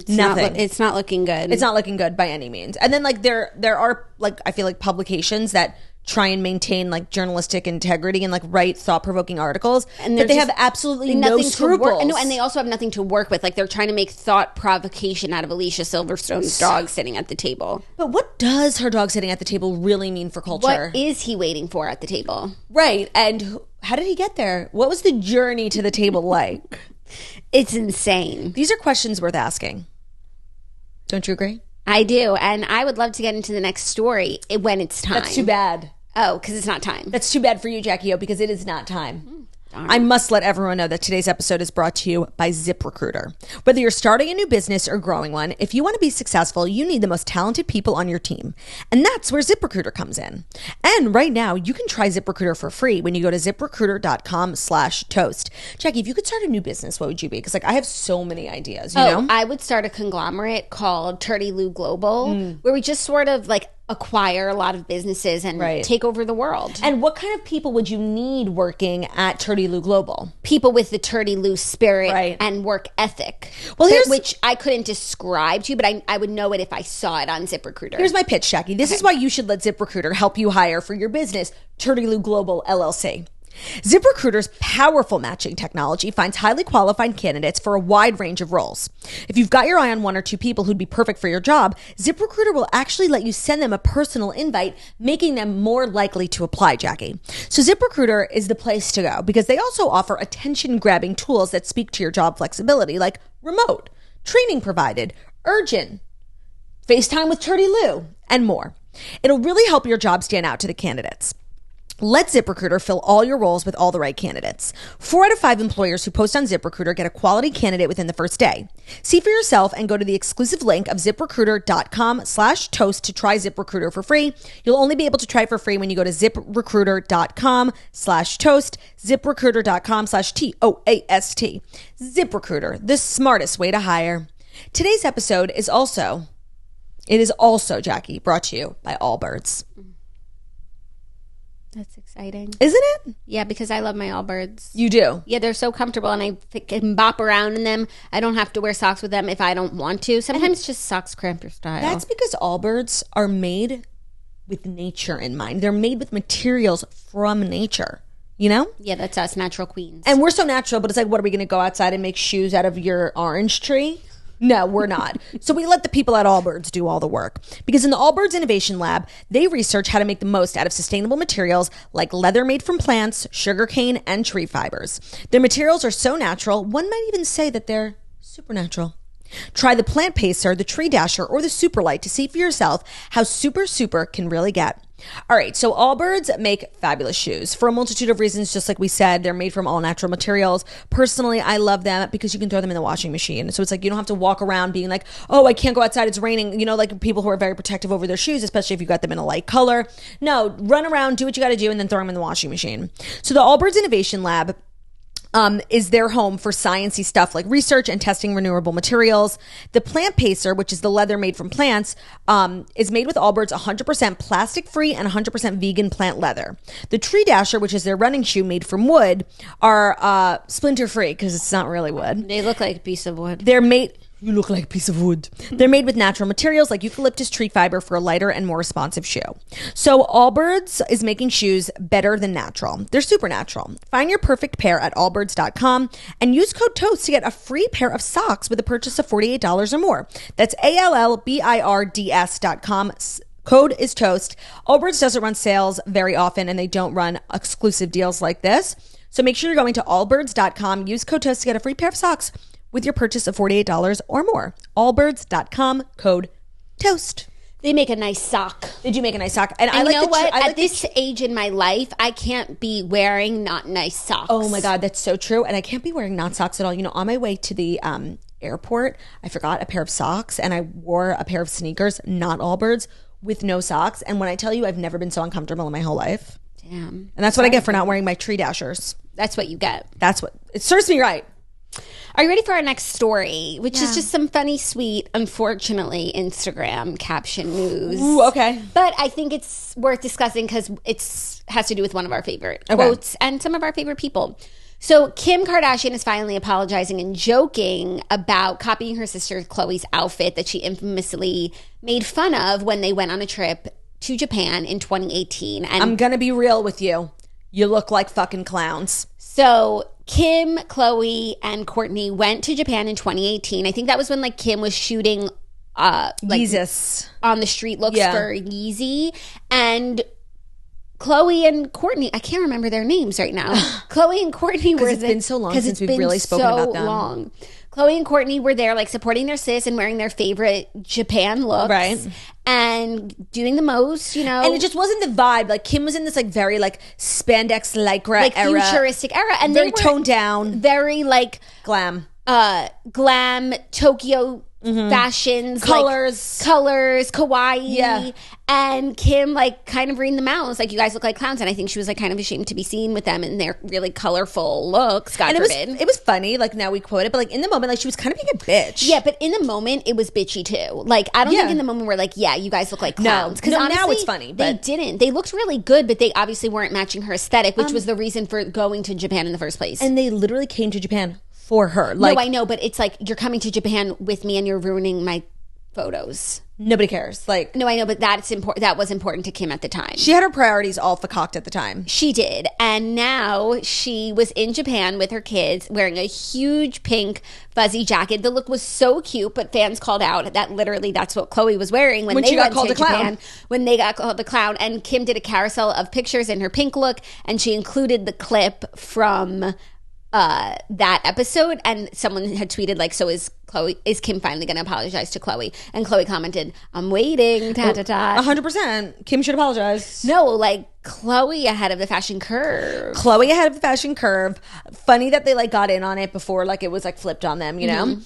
Nothing. It's not looking good. It's not looking good by any means. And then, like, there are, like, I feel like publications that try and maintain, like, journalistic integrity and, like, write thought-provoking articles, and but they have absolutely no scruples. And they also have nothing to work with. Like, they're trying to make thought provocation out of Alicia Silverstone's dog sitting at the table. But what does her dog sitting at the table really mean for culture? What is he waiting for at the table? Right. And how did he get there? What was the journey to the table like? It's insane. These are questions worth asking. Don't you agree? I do. And I would love to get into the next story when it's time. That's too bad. Oh, because it's not time. That's too bad for you, Jackie O, because it is not time. I must let everyone know that today's episode is brought to you by ZipRecruiter. Whether you're starting a new business or growing one, if you want to be successful, you need the most talented people on your team. And that's where ZipRecruiter comes in. And right now, you can try ZipRecruiter for free when you go to ZipRecruiter.com/toast. Jackie, if you could start a new business, what would you be? Because, like, I have so many ideas, you know? I would start a conglomerate called Turdy Lou Global, where we just sort of, like, acquire a lot of businesses and take over the world. And what kind of people would you need working at Turdy Lou Global? People with the Turdy Lou spirit and work ethic. Well, which I couldn't describe to you, but I would know it if I saw it on ZipRecruiter. Here's my pitch, Jackie. This is why you should let ZipRecruiter help you hire for your business, Turdy Lou Global LLC. ZipRecruiter's powerful matching technology finds highly qualified candidates for a wide range of roles. If you've got your eye on one or two people who'd be perfect for your job, ZipRecruiter will actually let you send them a personal invite, making them more likely to apply, Jackie. So ZipRecruiter is the place to go because they also offer attention-grabbing tools that speak to your job flexibility, like remote, training provided, urgent, FaceTime with Turdy Lou, and more. It'll really help your job stand out to the candidates. Let ZipRecruiter fill all your roles with all the right candidates. 4 out of 5 employers who post on ZipRecruiter get a quality candidate within the first day. See for yourself and go to the exclusive link of ZipRecruiter.com/toast to try ZipRecruiter for free. You'll only be able to try it for free when you go to ZipRecruiter.com/toast, ZipRecruiter.com/TOAST. ZipRecruiter, the smartest way to hire. Today's episode is also, Jackie, brought to you by Allbirds. That's exciting. Isn't it? Yeah, because I love my Allbirds. You do? Yeah, they're so comfortable and I can bop around in them. I don't have to wear socks with them if I don't want to. Sometimes just socks cramp your style. That's because Allbirds are made with nature in mind. They're made with materials from nature. You know? Yeah, that's us, natural queens. And we're so natural, but it's like, what, are we going to go outside and make shoes out of your orange tree? No, we're not. So we let the people at Allbirds do all the work. Because in the Allbirds Innovation Lab, they research how to make the most out of sustainable materials like leather made from plants, sugarcane, and tree fibers. Their materials are so natural, one might even say that they're supernatural. Try the Plant Pacer, the Tree Dasher, or the Superlight to see for yourself how super can really get. All right, so Allbirds make fabulous shoes for a multitude of reasons. Just like we said, they're made from all natural materials. Personally, I love them because you can throw them in the washing machine. So it's like you don't have to walk around being like, oh, I can't go outside, it's raining. You know, like people who are very protective over their shoes, especially if you got them in a light color. No, run around, do what you got to do, and then throw them in the washing machine. So the Allbirds Innovation Lab is their home for sciencey stuff like research and testing renewable materials. The Plant Pacer, which is the leather made from plants, is made with Allbirds 100% plastic-free and 100% vegan plant leather. The Tree Dasher, which is their running shoe made from wood, are splinter-free because it's not really wood. They look like a piece of wood. They're made... You look like a piece of wood. They're made with natural materials like eucalyptus tree fiber for a lighter and more responsive shoe. So Allbirds is making shoes better than natural. They're super natural. Find your perfect pair at allbirds.com and use code TOAST to get a free pair of socks with a purchase of $48 or more. That's ALLBIRDS.com. Code is TOAST. Allbirds doesn't run sales very often, and they don't run exclusive deals like this. So make sure you're going to allbirds.com. Use code TOAST to get a free pair of socks with your purchase of $48 or more. Allbirds.com, code TOAST. They make a nice sock. They do make a nice sock. And I you like know what? At this age in my life, I can't be wearing not nice socks. Oh my God, that's so true. And I can't be wearing not socks at all. You know, on my way to the airport, I forgot a pair of socks and I wore a pair of sneakers, not Allbirds, with no socks. And when I tell you, I've never been so uncomfortable in my whole life. Damn. And that's what I get for not wearing my tree dashers. That's what you get. That's what, it serves me right. Are you ready for our next story? Which is just some funny, sweet, unfortunately, Instagram caption news. Ooh, okay. But I think it's worth discussing because it has to do with one of our favorite quotes and some of our favorite people. So Kim Kardashian is finally apologizing and joking about copying her sister Khloe's outfit that she infamously made fun of when they went on a trip to Japan in 2018. And I'm going to be real with you. You look like fucking clowns. So Kim, Khloe, and Kourtney went to Japan in 2018. I think that was when like Kim was shooting Yeezus on the street looks for Yeezy. And Khloe and Kourtney, I can't remember their names right now. Khloe and Kourtney were it's been so long since we've really spoken about them. Long. Khloe and Kourtney were there like supporting their sis and wearing their favorite Japan looks. Right. And doing the most, you know. And it just wasn't the vibe. Like Kim was in this like very like spandex lycra like era. Futuristic era. And very they were toned down. Very like glam. Glam, Tokyo fashions, colors, kawaii, and Kim like kind of reading them out. It's like, you guys look like clowns, and I think she was like kind of ashamed to be seen with them in their really colorful looks. God forbid. It was funny. Like now we quote it, but like in the moment, like she was kind of being a bitch. Yeah, but in the moment, it was bitchy too. Like I don't think in the moment we're like, yeah, you guys look like clowns. Because now it's funny. But they didn't. They looked really good, but they obviously weren't matching her aesthetic, which was the reason for going to Japan in the first place. And they literally came to Japan for her. Like, no, I know, but it's like you're coming to Japan with me and you're ruining my photos. Nobody cares. Like, no, I know, but that's important. That was important to Kim at the time. She had her priorities all fucked at the time. She did, and now she was in Japan with her kids, wearing a huge pink fuzzy jacket. The look was so cute, but fans called out that literally that's what Khloe was wearing when they got called a clown. When they got called the clown, and Kim did a carousel of pictures in her pink look, and she included the clip from that episode, and someone had tweeted like, so is Kim finally going to apologize to Khloe? And Khloe commented, I'm waiting, 100%. Kim should apologize. No, like Khloe ahead of the fashion curve. Funny that they like got in on it before like it was like flipped on them, you know?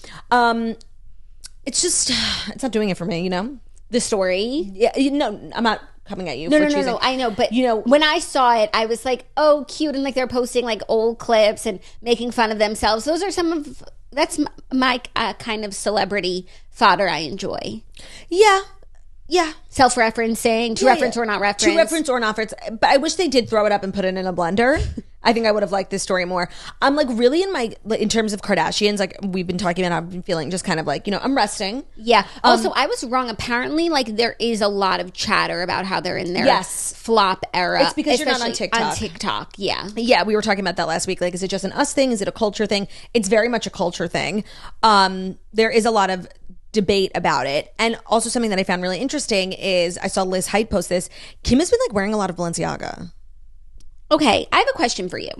It's just, it's not doing it for me, you know? The story? Yeah, I'm not coming at you. No, I know, but you know, when I saw it, I was like, oh, cute, and like they're posting like old clips and making fun of themselves. Those are that's my kind of celebrity fodder I enjoy. Yeah. Self-referencing, to reference or not reference. To reference or not reference. But I wish they did throw it up and put it in a blender. I think I would have liked this story more. I'm like really in terms of Kardashians, like we've been talking about, I've been feeling just kind of like, you know, I'm resting. Yeah. Also, I was wrong. Apparently, like there is a lot of chatter about how they're in their flop era. It's because you're not on TikTok. On TikTok, yeah. Yeah, we were talking about that last week. Like, is it just an us thing? Is it a culture thing? It's very much a culture thing. There is a lot of debate about it. And also something that I found really interesting is I saw Liz Height post this. Kim has been like wearing a lot of Balenciaga. Okay, I have a question for you.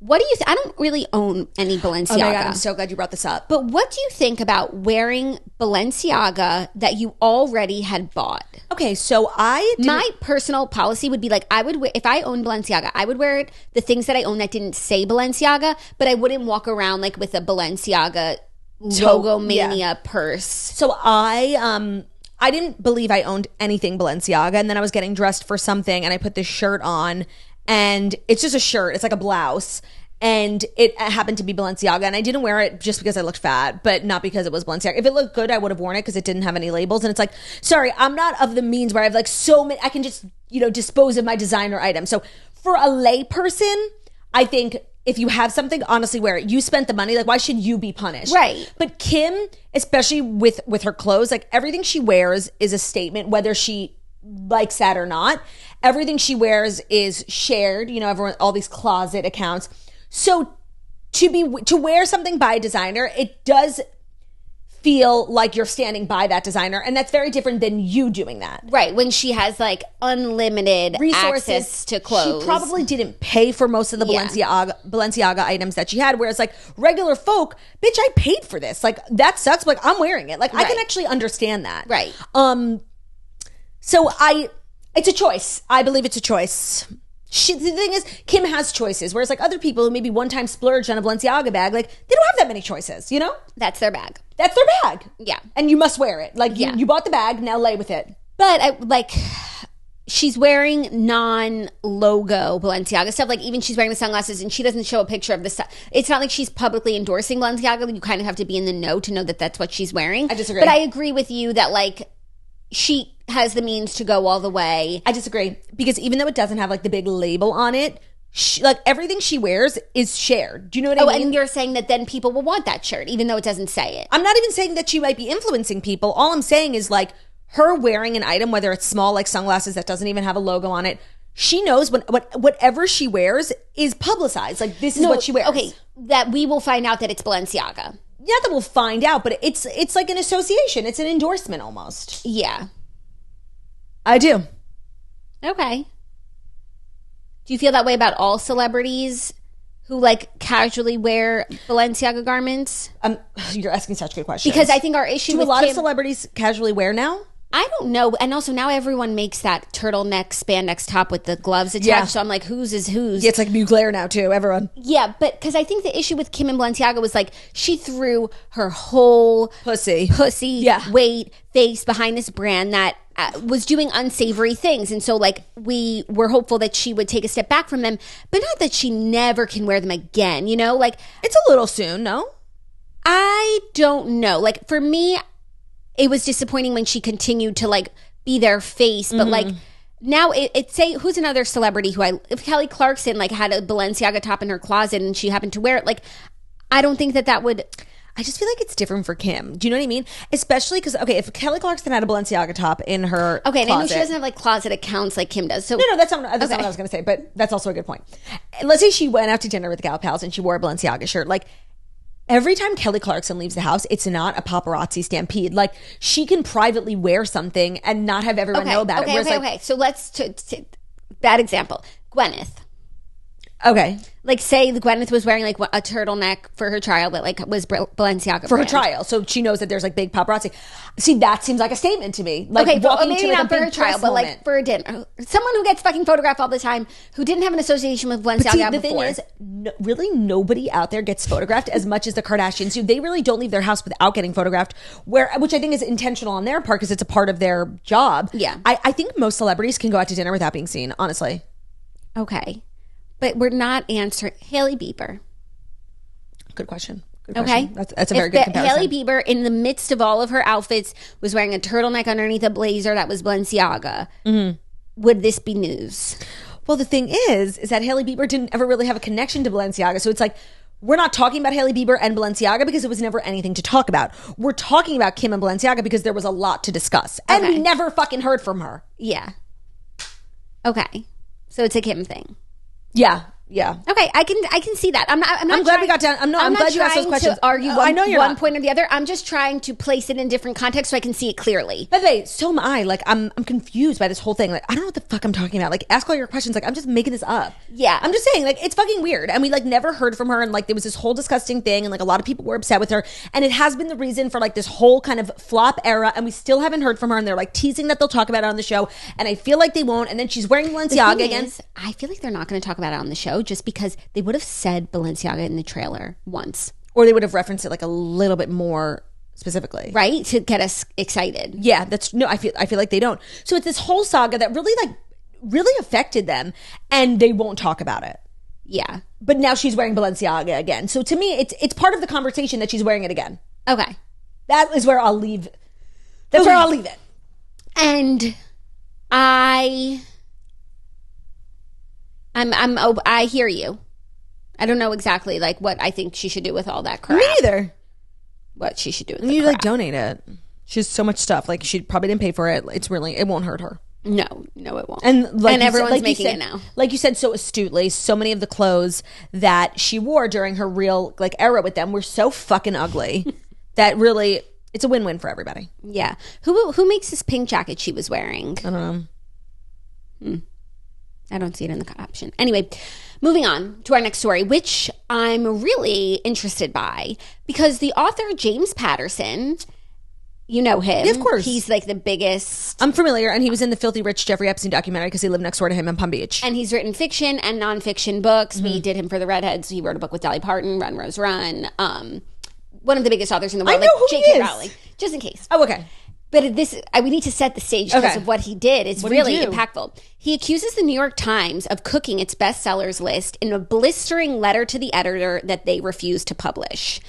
What do you I don't really own any Balenciaga. Oh my God, I'm so glad you brought this up. But what do you think about wearing Balenciaga that you already had bought? Okay, so my personal policy would be like, I would wear, if I owned Balenciaga, I would wear the things that I own that didn't say Balenciaga, but I wouldn't walk around like with a Balenciaga Logo Mania purse. So I didn't believe I owned anything Balenciaga, and then I was getting dressed for something and I put this shirt on, and it's just a shirt, it's like a blouse, and it happened to be Balenciaga, and I didn't wear it just because I looked fat, but not because it was Balenciaga. If it looked good, I would have worn it because it didn't have any labels. And it's like, sorry, I'm not of the means where I have like so many, I can just, you know, dispose of my designer items. So for a lay person, I think if you have something, honestly wear it. You spent the money. Like, why should you be punished? Right. But Kim, especially with her clothes, like everything she wears is a statement, whether she likes that or not. Everything she wears is shared. You know, everyone, all these closet accounts. So to wear something by a designer, it does feel like you're standing by that designer, and that's very different than you doing that. Right, when she has like unlimited resources, access to clothes. She probably didn't pay for most of the Balenciaga items that she had, whereas like regular folk, bitch, I paid for this. Like, that sucks, but like, I'm wearing it. Like, I can actually understand that. Right. So it's a choice. I believe it's a choice. The thing is, Kim has choices, whereas like other people who maybe one time splurged on a Balenciaga bag, like they don't have that many choices, you know? That's their bag. That's their bag. Yeah. And you must wear it. Like, you bought the bag, now lay with it. But she's wearing non-logo Balenciaga stuff. Like, even she's wearing the sunglasses and she doesn't show a picture of the stuff. It's not like she's publicly endorsing Balenciaga. You kind of have to be in the know to know that that's what she's wearing. I disagree. But I agree with you that like she has the means to go all the way. I disagree, because even though it doesn't have like the big label on it, like everything she wears is shared. Do you know what I mean? And you're saying that then people will want that shirt, even though it doesn't say it. I'm not even saying that she might be influencing people. All I'm saying is like her wearing an item, whether it's small like sunglasses that doesn't even have a logo on it, she knows whatever she wears is publicized. Like, this is what she wears. Okay, that we will find out that it's Balenciaga. Not that we'll find out, but it's like an association. It's an endorsement almost. Yeah. I do. Okay. Do you feel that way about all celebrities who like casually wear Balenciaga garments? You're asking such good questions. Because I think our issue do with a lot of celebrities casually wear now? I don't know. And also now everyone makes that turtleneck spandex top with the gloves attached. Yeah. So I'm like, whose is whose? Yeah, it's like Mugler now too, everyone. Yeah, but because I think the issue with Kim and Balenciaga was like she threw her whole pussy weight, face behind this brand that was doing unsavory things. And so like we were hopeful that she would take a step back from them, but not that she never can wear them again, you know? Like, it's a little soon, no? I don't know. Like, for me, it was disappointing when she continued to like be their face, but like now it's say who's another celebrity who if Kelly Clarkson like had a Balenciaga top in her closet and she happened to wear it, like I don't think that would. I just feel like it's different for Kim. Do you know what I mean? Especially because, okay, if Kelly Clarkson had a Balenciaga top in her okay, and closet, I know she doesn't have like closet accounts like Kim does. So no, that's not what I was going to say, but that's also a good point. Let's say she went out to dinner with the gal pals and she wore a Balenciaga shirt. Like, every time Kelly Clarkson leaves the house, it's not a paparazzi stampede. Like, she can privately wear something and not have everyone know about it. Okay. So let's bad example. Gwyneth. Okay. Like, say Gwyneth was wearing like a turtleneck for her trial that like was Balenciaga for brand. her trial, so she knows that there's like big paparazzi. See, that seems like a statement to me. Like, okay, walking maybe to like not a for big her trial, but like for a dinner. Someone who gets fucking photographed all the time, who didn't have an association with Balenciaga the before. Thing is, really nobody out there gets photographed as much as the Kardashians do. They really don't leave their house without getting photographed, which I think is intentional on their part because it's a part of their job. Yeah, I think most celebrities can go out to dinner without being seen. Honestly. Okay. But we're not answering Hailey Bieber. Good question. Okay. That's a very good comparison. Hailey Bieber, in the midst of all of her outfits, was wearing a turtleneck underneath a blazer that was Balenciaga. Would this be news? Well, the thing is that Hailey Bieber didn't ever really have a connection to Balenciaga. So it's like, we're not talking about Hailey Bieber and Balenciaga because it was never anything to talk about. We're talking about Kim and Balenciaga because there was a lot to discuss. And we never fucking heard from her. Yeah. Okay. So it's a Kim thing. Yeah. Okay, I can see that. I'm glad we got down. I'm glad you asked those questions. To argue I know you're one not. point or the other. I'm just trying to place it in different context so I can see it clearly. By the way, so am I. Like, I'm confused by this whole thing. Like, I don't know what the fuck I'm talking about. Like, ask all your questions. Like, I'm just making this up. Yeah. I'm just saying, like, it's fucking weird. And we like never heard from her. And like, there was this whole disgusting thing. And like, a lot of people were upset with her. And it has been the reason for like this whole kind of flop era. And we still haven't heard from her. And they're like teasing that they'll talk about it on the show. And I feel like they won't. And then she's wearing Balenciaga again. I feel like they're not going to talk about it on the show just because they would have said Balenciaga in the trailer once. Or they would have referenced it like a little bit more specifically. Right? To get us excited. Yeah, I feel like they don't. So it's this whole saga that really affected them and they won't talk about it. Yeah. But now she's wearing Balenciaga again. So to me, it's part of the conversation that she's wearing it again. Okay. That is where I'll leave. That's where I'll leave it. And I hear you. I don't know exactly like what I think she should do with all that crap. Me neither. What she should do with You crap. like donate it. She has so much stuff. Like she probably didn't pay for it. It won't hurt her. No, it won't. And like everyone's making it now. Like you said so astutely, so many of the clothes that she wore during her real like era with them were so fucking ugly that really it's a win-win for everybody. Yeah. Who makes this pink jacket she was wearing? I don't know. I don't see it in the caption. Anyway, moving on to our next story, which I'm really interested by because the author James Patterson, you know him. Yeah, of course. He's like the biggest. I'm familiar, and he was in the Filthy Rich Jeffrey Epstein documentary because he lived next door to him in Palm Beach. And he's written fiction and nonfiction books. We did him for the Redheads. He wrote a book with Dolly Parton, Run, Rose, Run. One of the biggest authors in the world. I know who he J.K. is. Rowling. Just in case. Oh, okay. But we need to set the stage because of what he did. It's really impactful. He accuses the New York Times of cooking its bestsellers list in a blistering letter to the editor that they refused to publish.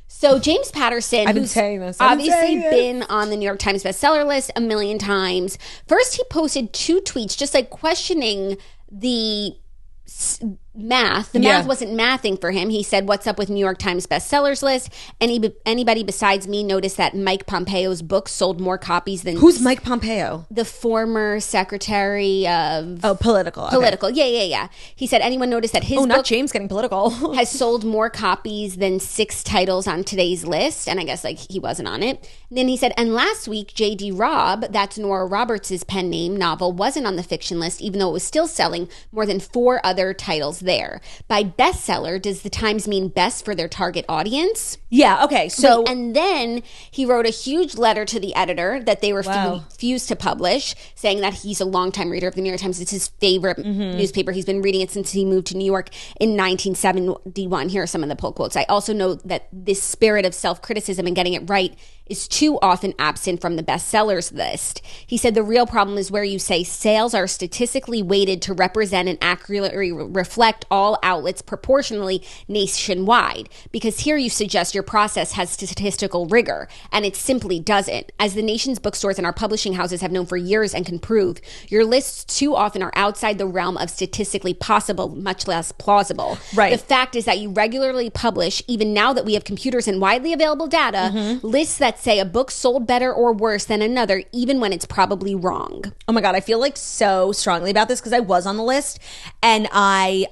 So James Patterson, who's obviously been on the New York Times bestseller list a million times, first he posted 2 tweets just like questioning the math. The math wasn't mathing for him. He said, "What's up with New York Times bestsellers list? Anybody besides me noticed that Mike Pompeo's book sold more copies than..." Who's Mike Pompeo? The former secretary of... Oh, political. Okay. Political. Yeah. He said, anyone noticed that his book... not James getting political. has sold more copies than 6 titles on today's list. And I guess like he wasn't on it. And then he said, and last week, J.D. Robb, that's Nora Roberts' pen name novel, wasn't on the fiction list, even though it was still selling more than 4 other titles there. By bestseller, does the Times mean best for their target audience? Yeah, okay. So and then he wrote a huge letter to the editor that they refused to publish, saying that he's a longtime reader of the New York Times. It's his favorite newspaper. He's been reading it since he moved to New York in 1971. Here are some of the pull quotes. I also know that this spirit of self-criticism and getting it right is too often absent from the bestsellers list. He said the real problem is where you say sales are statistically weighted to represent and accurately reflect all outlets proportionally nationwide. Because here you suggest your process has statistical rigor, and it simply doesn't. As the nation's bookstores and our publishing houses have known for years and can prove, your lists too often are outside the realm of statistically possible, much less plausible. Right. The fact is that you regularly publish, even now that we have computers and widely available data, lists that say a book sold better or worse than another, even when it's probably wrong. Oh my God, I feel like so strongly about this because I was on the list and I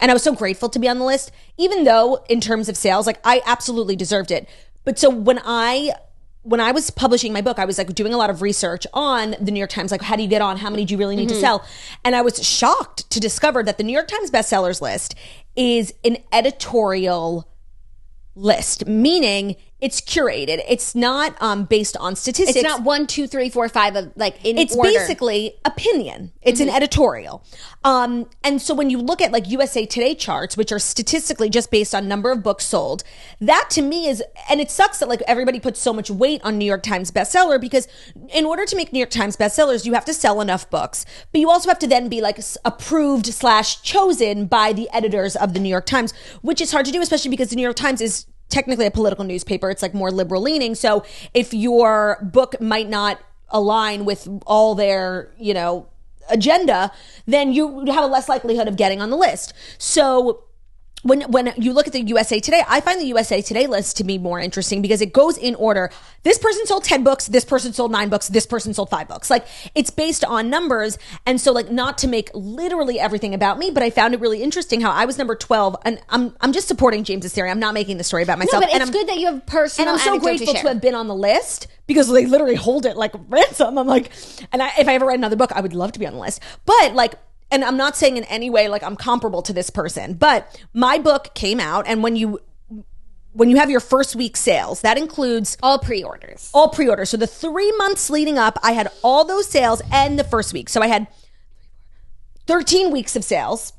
was so grateful to be on the list, even though in terms of sales, like I absolutely deserved it. But so when I was publishing my book, I was like doing a lot of research on the New York Times, like how do you get on? How many do you really need to sell? And I was shocked to discover that the New York Times bestsellers list is an editorial list, meaning it's curated. It's not based on statistics. It's not 1, 2, 3, 4, 5 of like in it's order. Basically opinion. It's an editorial. And so when you look at like USA Today charts, which are statistically just based on number of books sold, that to me is, and it sucks that like everybody puts so much weight on New York Times bestseller because in order to make New York Times bestsellers, you have to sell enough books, but you also have to then be like approved / chosen by the editors of the New York Times, which is hard to do, especially because the New York Times is technically a political newspaper. It's like more liberal leaning. So if your book might not align with all their, agenda, then you have a less likelihood of getting on the list. So when you look at the USA Today, I find the USA Today list to be more interesting because it goes in order. This person sold 10 books, this person sold 9 books, this person sold 5 books. Like it's based on numbers. And so like not to make literally everything about me, but I found it really interesting how I was number 12 and I'm just supporting James's theory. I'm not making the story about myself. No, but it's good that you have personal and I'm so grateful to share. have been on the list because they literally hold it like ransom. I'm like, if I ever write another book, I would love to be on the list. But like, and I'm not saying in any way like I'm comparable to this person, but my book came out, and when you have your first week sales, that includes all pre-orders. So the 3 months leading up, I had all those sales and the first week. So I had 13 weeks of sales.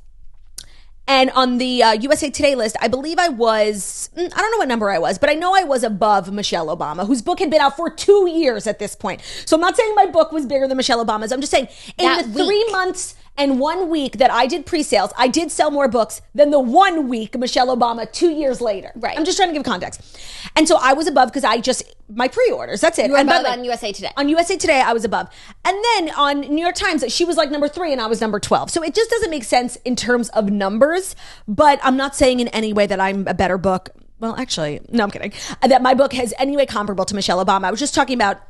And on the USA Today list, I believe I was, I don't know what number I was, but I know I was above Michelle Obama, whose book had been out for 2 years at this point. So I'm not saying my book was bigger than Michelle Obama's. I'm just saying in the 3 months And 1 week that I did pre-sales, I did sell more books than the 1 week Michelle Obama 2 years later. Right. I'm just trying to give context. And so I was above because my pre-orders, that's it. You were and above on USA Today. On USA Today, I was above. And then on New York Times, she was like number 3 and I was number 12. So it just doesn't make sense in terms of numbers, but I'm not saying in any way that I'm a better book. Well, actually, no, I'm kidding. That my book has any way comparable to Michelle Obama. I was just talking about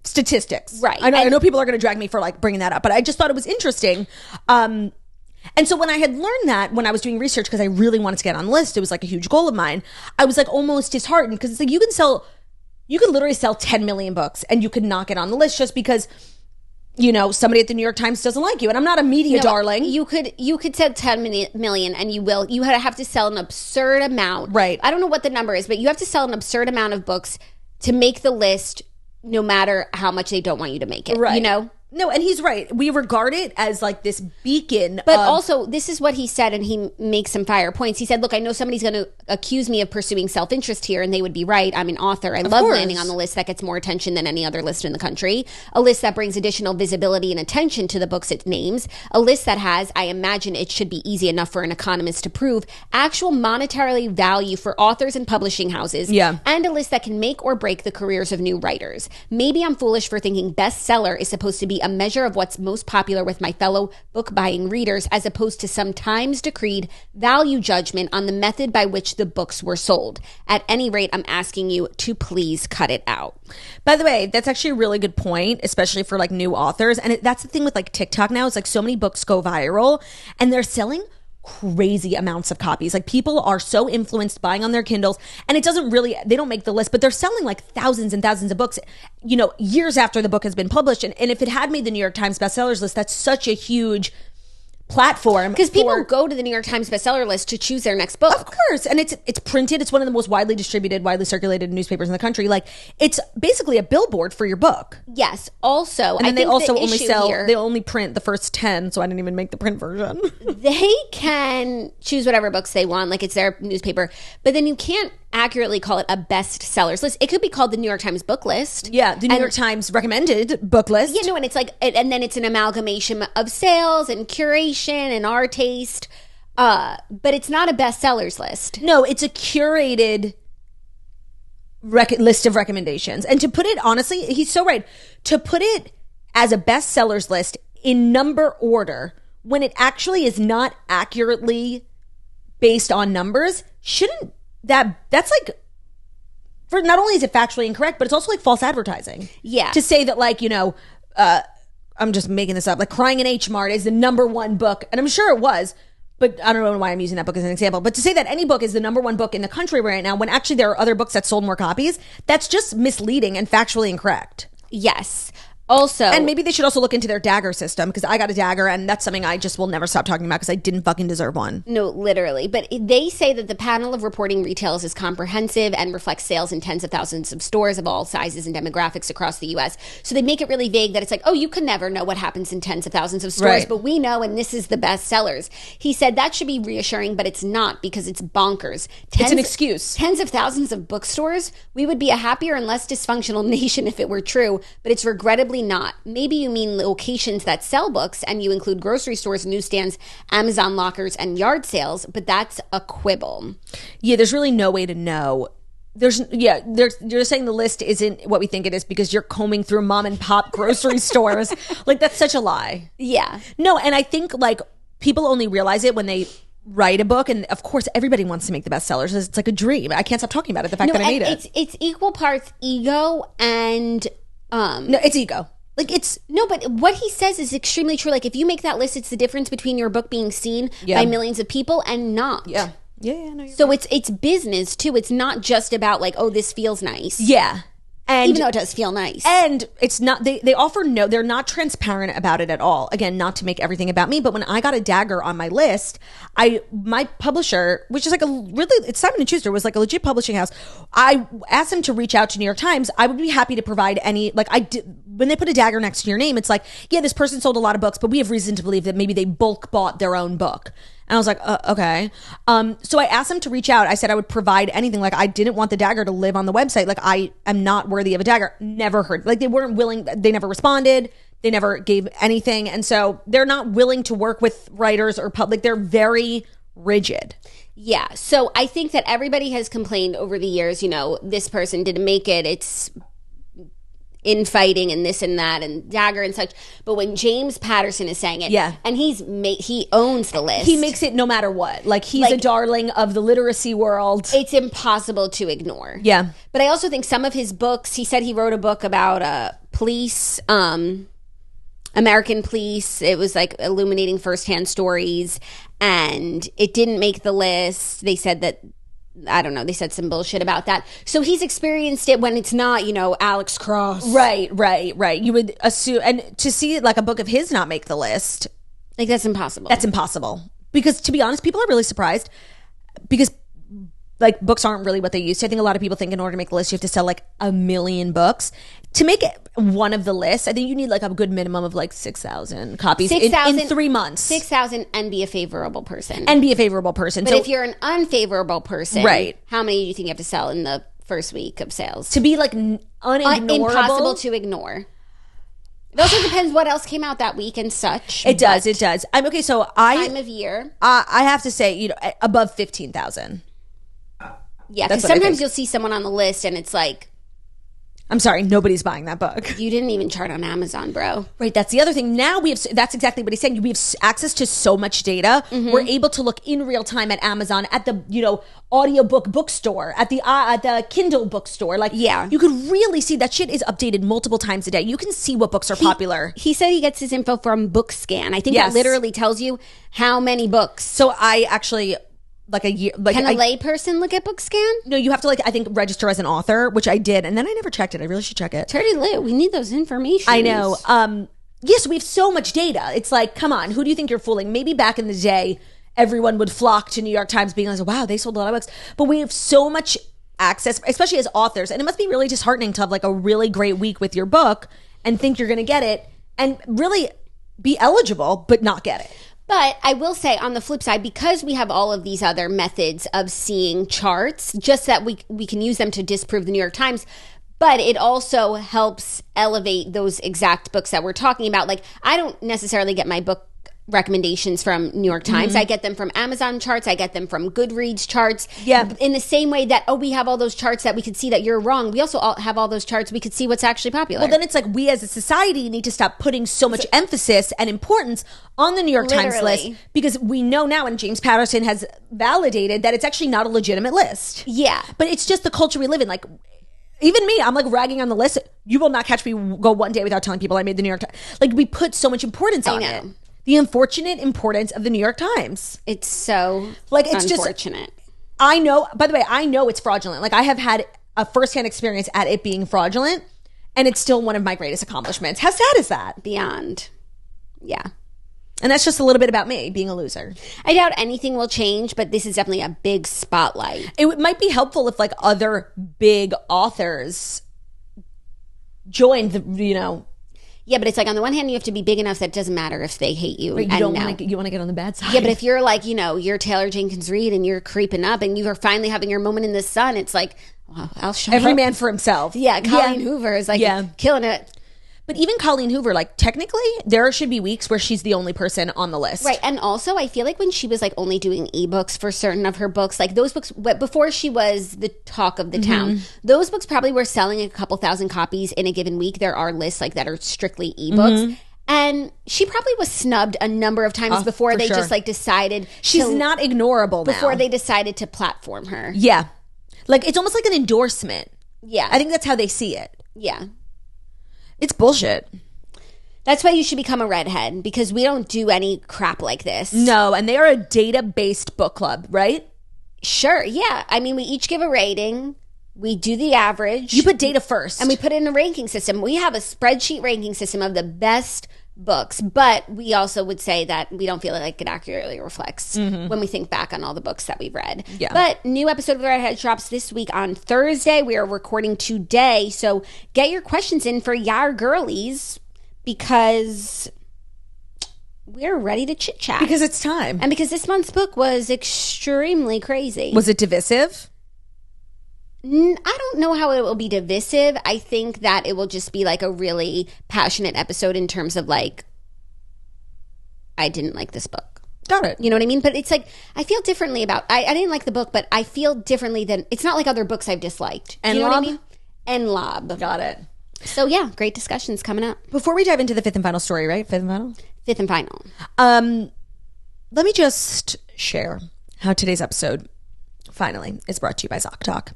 statistics. Right. I know people are going to drag me for like bringing that up, but I just thought it was interesting. And so when I had learned that, when I was doing research, because I really wanted to get on the list, it was like a huge goal of mine. I was like almost disheartened because it's like you could literally sell 10 million books and you could not get on the list just because, somebody at the New York Times doesn't like you. And I'm not a media darling. You could sell 10 million and you have to sell an absurd amount. Right. I don't know what the number is, but you have to sell an absurd amount of books to make the list, no matter how much they don't want you to make it. Right. No, and he's right. We regard it as like this beacon. But also, this is what he said, and he makes some fire points. He said, look, I know somebody's going to accuse me of pursuing self-interest here, and they would be right. I'm an author. I love landing on the list that gets more attention than any other list in the country. A list that brings additional visibility and attention to the books it names. A list that has, I imagine it should be easy enough for an economist to prove, actual monetary value for authors and publishing houses. Yeah. And a list that can make or break the careers of new writers. Maybe I'm foolish for thinking bestseller is supposed to be a measure of what's most popular with my fellow book buying readers, as opposed to sometimes decreed value judgment on the method by which the books were sold. At any rate, I'm asking you to please cut it out. By the way, that's actually a really good point, especially for like new authors. And that's the thing with like TikTok now, is like so many books go viral and they're selling crazy amounts of copies. Like people are so influenced buying on their Kindles, and it doesn't really, they don't make the list, but they're selling like thousands and thousands of books, years after the book has been published. And if it had made the New York Times bestsellers list, that's such a huge platform, because people go to the New York Times bestseller list to choose their next book. Of course. And it's printed. It's one of the most widely distributed, widely circulated newspapers in the country. Like it's basically a billboard for your book. Yes. Also, and then they also only sell, here, they only print the first 10. So I didn't even make the print version. They can choose whatever books they want. Like it's their newspaper, but then you can't accurately call it a bestsellers list. It could be called the New York Times book list. Yeah. The New York Times recommended book list. Yeah, no, and it's like, and then it's an amalgamation of sales and curation and our taste. But it's not a bestsellers list. No, it's a curated list of recommendations. And to put it honestly, he's so right. To put it as a bestsellers list in number order when it actually is not accurately based on numbers, shouldn't that's like, for not only is it factually incorrect, but it's also like false advertising. Yeah. To say that like, I'm just making this up, like Crying in H Mart is the number 1 book, and I'm sure it was, but I don't know why I'm using that book as an example. But to say that any book is the number 1 book in the country right now, when actually there are other books that sold more copies, that's just misleading and factually incorrect. Yes. Also, and maybe they should also look into their dagger system, because I got a dagger and that's something I just will never stop talking about because I didn't fucking deserve one. No, literally. But they say that the panel of reporting retails is comprehensive and reflects sales in tens of thousands of stores of all sizes and demographics across the U.S. So they make it really vague that it's like, oh, you can never know what happens in tens of thousands of stores, right, but we know, and this is the best sellers. He said that should be reassuring, but it's not, because it's bonkers. It's an excuse. Tens of thousands of bookstores. We would be a happier and less dysfunctional nation if it were true, but it's regrettably not. Maybe you mean locations that sell books, and you include grocery stores, newsstands, Amazon lockers, and yard sales, but that's a quibble. Yeah, there's really no way to know. You're saying the list isn't what we think it is because you're combing through mom and pop grocery stores. Like, that's such a lie. Yeah. No, and I think like people only realize it when they write a book, and of course everybody wants to make the bestsellers. It's like a dream. I can't stop talking about it, the fact that I made it. It's equal parts ego and no, it's ego. Like it's no, but what he says is extremely true. Like if you make that list, it's the difference between your book being seen by millions of people and not. Yeah. No, so right. It's business too. It's not just about like, oh, this feels nice. Yeah. And even though it does feel nice. And it's not, they offer no, they're not transparent about it at all. Again, not to make everything about me, but when I got a dagger on my list, my publisher, which is like it's Simon & Schuster, was like a legit publishing house. I asked them to reach out to New York Times. I would be happy to provide any, like I did, when they put a dagger next to your name, it's like, yeah, this person sold a lot of books, but we have reason to believe that maybe they bulk bought their own book. And I was like, okay. So I asked them to reach out. I said I would provide anything. Like I didn't want the dagger to live on the website. Like I am not worthy of a dagger. Never heard. Like they weren't willing. They never responded. They never gave anything. And so they're not willing to work with writers or public. They're very rigid. Yeah. So I think that everybody has complained over the years, this person didn't make it. It's infighting and this and that and dagger and such. But when James Patterson is saying it, and he owns the list. He makes it no matter what. Like, he's a darling of the literacy world. It's impossible to ignore. Yeah. But I also think some of his books, he said he wrote a book about police, American police. It was like illuminating firsthand stories, and it didn't make the list. They said that, I don't know, they said some bullshit about that. So he's experienced it when it's not, Alex Cross. Right. You would assume, and to see like a book of his not make the list, like, that's impossible. That's impossible. Because to be honest, people are really surprised because like books aren't really what they used to. I think a lot of people think in order to make the list, you have to sell like 1 million books. To make it one of the lists, I think you need like a good minimum of like 6,000 copies in 3 months. 6,000 and be a favorable person. But if you're an unfavorable person, right, how many do you think you have to sell in the first week of sales? To be like unignorable. Impossible to ignore. It also depends what else came out that week and such. It does. I'm okay. So time of year. I have to say, above 15,000. Yeah, because sometimes you'll see someone on the list and it's like, I'm sorry, nobody's buying that book. You didn't even chart on Amazon, bro. Right, that's the other thing. Now that's exactly what he's saying. We have access to so much data. Mm-hmm. We're able to look in real time at Amazon, at the, audiobook bookstore, at the Kindle bookstore. Like, yeah, you could really see that shit is updated multiple times a day. You can see what books are popular. He said he gets his info from BookScan. I think that literally tells you how many books. So I actually... like a year. Like, can a lay person look at BookScan? No, you have to I think register as an author, which I did, and then I never checked it. I really should check it. Dirty lit. We need those information. I know. Yes, we have so much data. It's like, come on, who do you think you're fooling? Maybe back in the day, everyone would flock to New York Times, being like, "Wow, they sold a lot of books." But we have so much access, especially as authors, and it must be really disheartening to have like a really great week with your book and think you're going to get it, and really be eligible but not get it. But I will say, on the flip side, because we have all of these other methods of seeing charts, just that we can use them to disprove the New York Times, but it also helps elevate those exact books that we're talking about. Like, I don't necessarily get my book recommendations from New York Times. I get them from Amazon charts. I get them from Goodreads charts. Yeah. In the same way that, we have all those charts that we could see that you're wrong. We also have all those charts. We could see what's actually popular. Well, then it's like we as a society need to stop putting so much emphasis and importance on the New York Times list, because we know now, and James Patterson has validated, that it's actually not a legitimate list. Yeah. But it's just the culture we live in. Like, even me, I'm like ragging on the list. You will not catch me go one day without telling people I made the New York Times. Like, we put so much importance on it. The unfortunate importance of the New York Times. It's so it's unfortunate. I know, by the way, I know it's fraudulent. Like, I have had a firsthand experience at it being fraudulent, and it's still one of my greatest accomplishments. How sad is that? Beyond. Yeah. And that's just a little bit about me being a loser. I doubt anything will change, but this is definitely a big spotlight. It might be helpful if like other big authors joined the, Yeah, but it's like, on the one hand, you have to be big enough that it doesn't matter if they hate you. Right, you want to get on the bad side. Yeah, but if you're like, you're Taylor Jenkins Reid and you're creeping up and you are finally having your moment in the sun, it's like, well, I'll show every up. Man for himself. Yeah, Colleen Hoover is like killing it. But even Colleen Hoover, like, technically, there should be weeks where she's the only person on the list. Right. And also, I feel like when she was like only doing ebooks for certain of her books, like those books, before she was the talk of the town, those books probably were selling a couple thousand copies in a given week. There are lists like that are strictly ebooks. And she probably was snubbed a number of times before they just like decided. She's not ignorable now. Before they decided to platform her. Yeah. Like, it's almost like an endorsement. Yeah. I think that's how they see it. Yeah. It's bullshit. That's why you should become a redhead, because we don't do any crap like this. No, and they are a data-based book club, right? Sure, yeah. I mean, we each give a rating. We do the average. You put data first. And we put it in a ranking system. We have a spreadsheet ranking system of the best books, but we also would say that we don't feel like it accurately reflects when we think back on all the books that we've read. Yeah. But new episode of The Redhead drops this week on Thursday. We are recording today, so get your questions in for Yar Girlies, because we're ready to chit chat. Because it's time. And because this month's book was extremely crazy. Was it divisive? I don't know how it will be divisive. I think that it will just be like a really passionate episode in terms of like, I didn't like this book. Got it. You know what I mean? But it's like, I feel differently about, I didn't like the book, but I feel differently than, it's not like other books I've disliked. And you know Lob? what I mean? And Lob. Got it. So yeah, great discussions coming up. Before we dive into the fifth and final story, right? Fifth and final? Fifth and final. Let me just share how today's episode finally is brought to you by ZocDoc.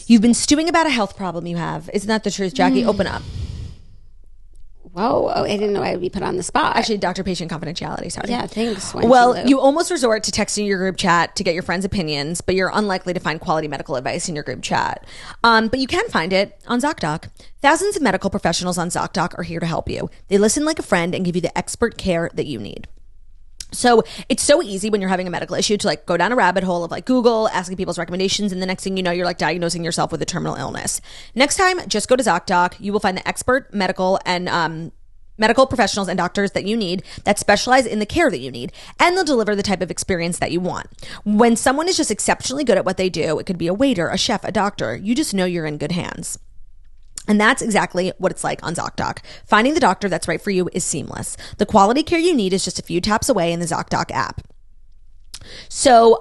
You've been stewing about a health problem you have. Isn't that the truth, Jackie? Open up. Whoa, I didn't know I would be put on the spot. Actually, doctor-patient confidentiality, sorry. Yeah, thanks. Well, you almost resort to texting your group chat to get your friends' opinions, but you're unlikely to find quality medical advice in your group chat. But you can find it on ZocDoc. Thousands of medical professionals on ZocDoc are here to help you. They listen like a friend and give you the expert care that you need. So it's so easy when you're having a medical issue to like go down a rabbit hole of like Google, asking people's recommendations, and the next thing you know, you're like diagnosing yourself with a terminal illness. Next time, just go to ZocDoc. You will find the expert medical and medical professionals and doctors that you need that specialize in the care that you need, and they'll deliver the type of experience that you want. When someone is just exceptionally good at what they do, it could be a waiter, a chef, a doctor, you just know you're in good hands. And that's exactly what it's like on ZocDoc. Finding the doctor that's right for you is seamless. The quality care you need is just a few taps away in the ZocDoc app. So,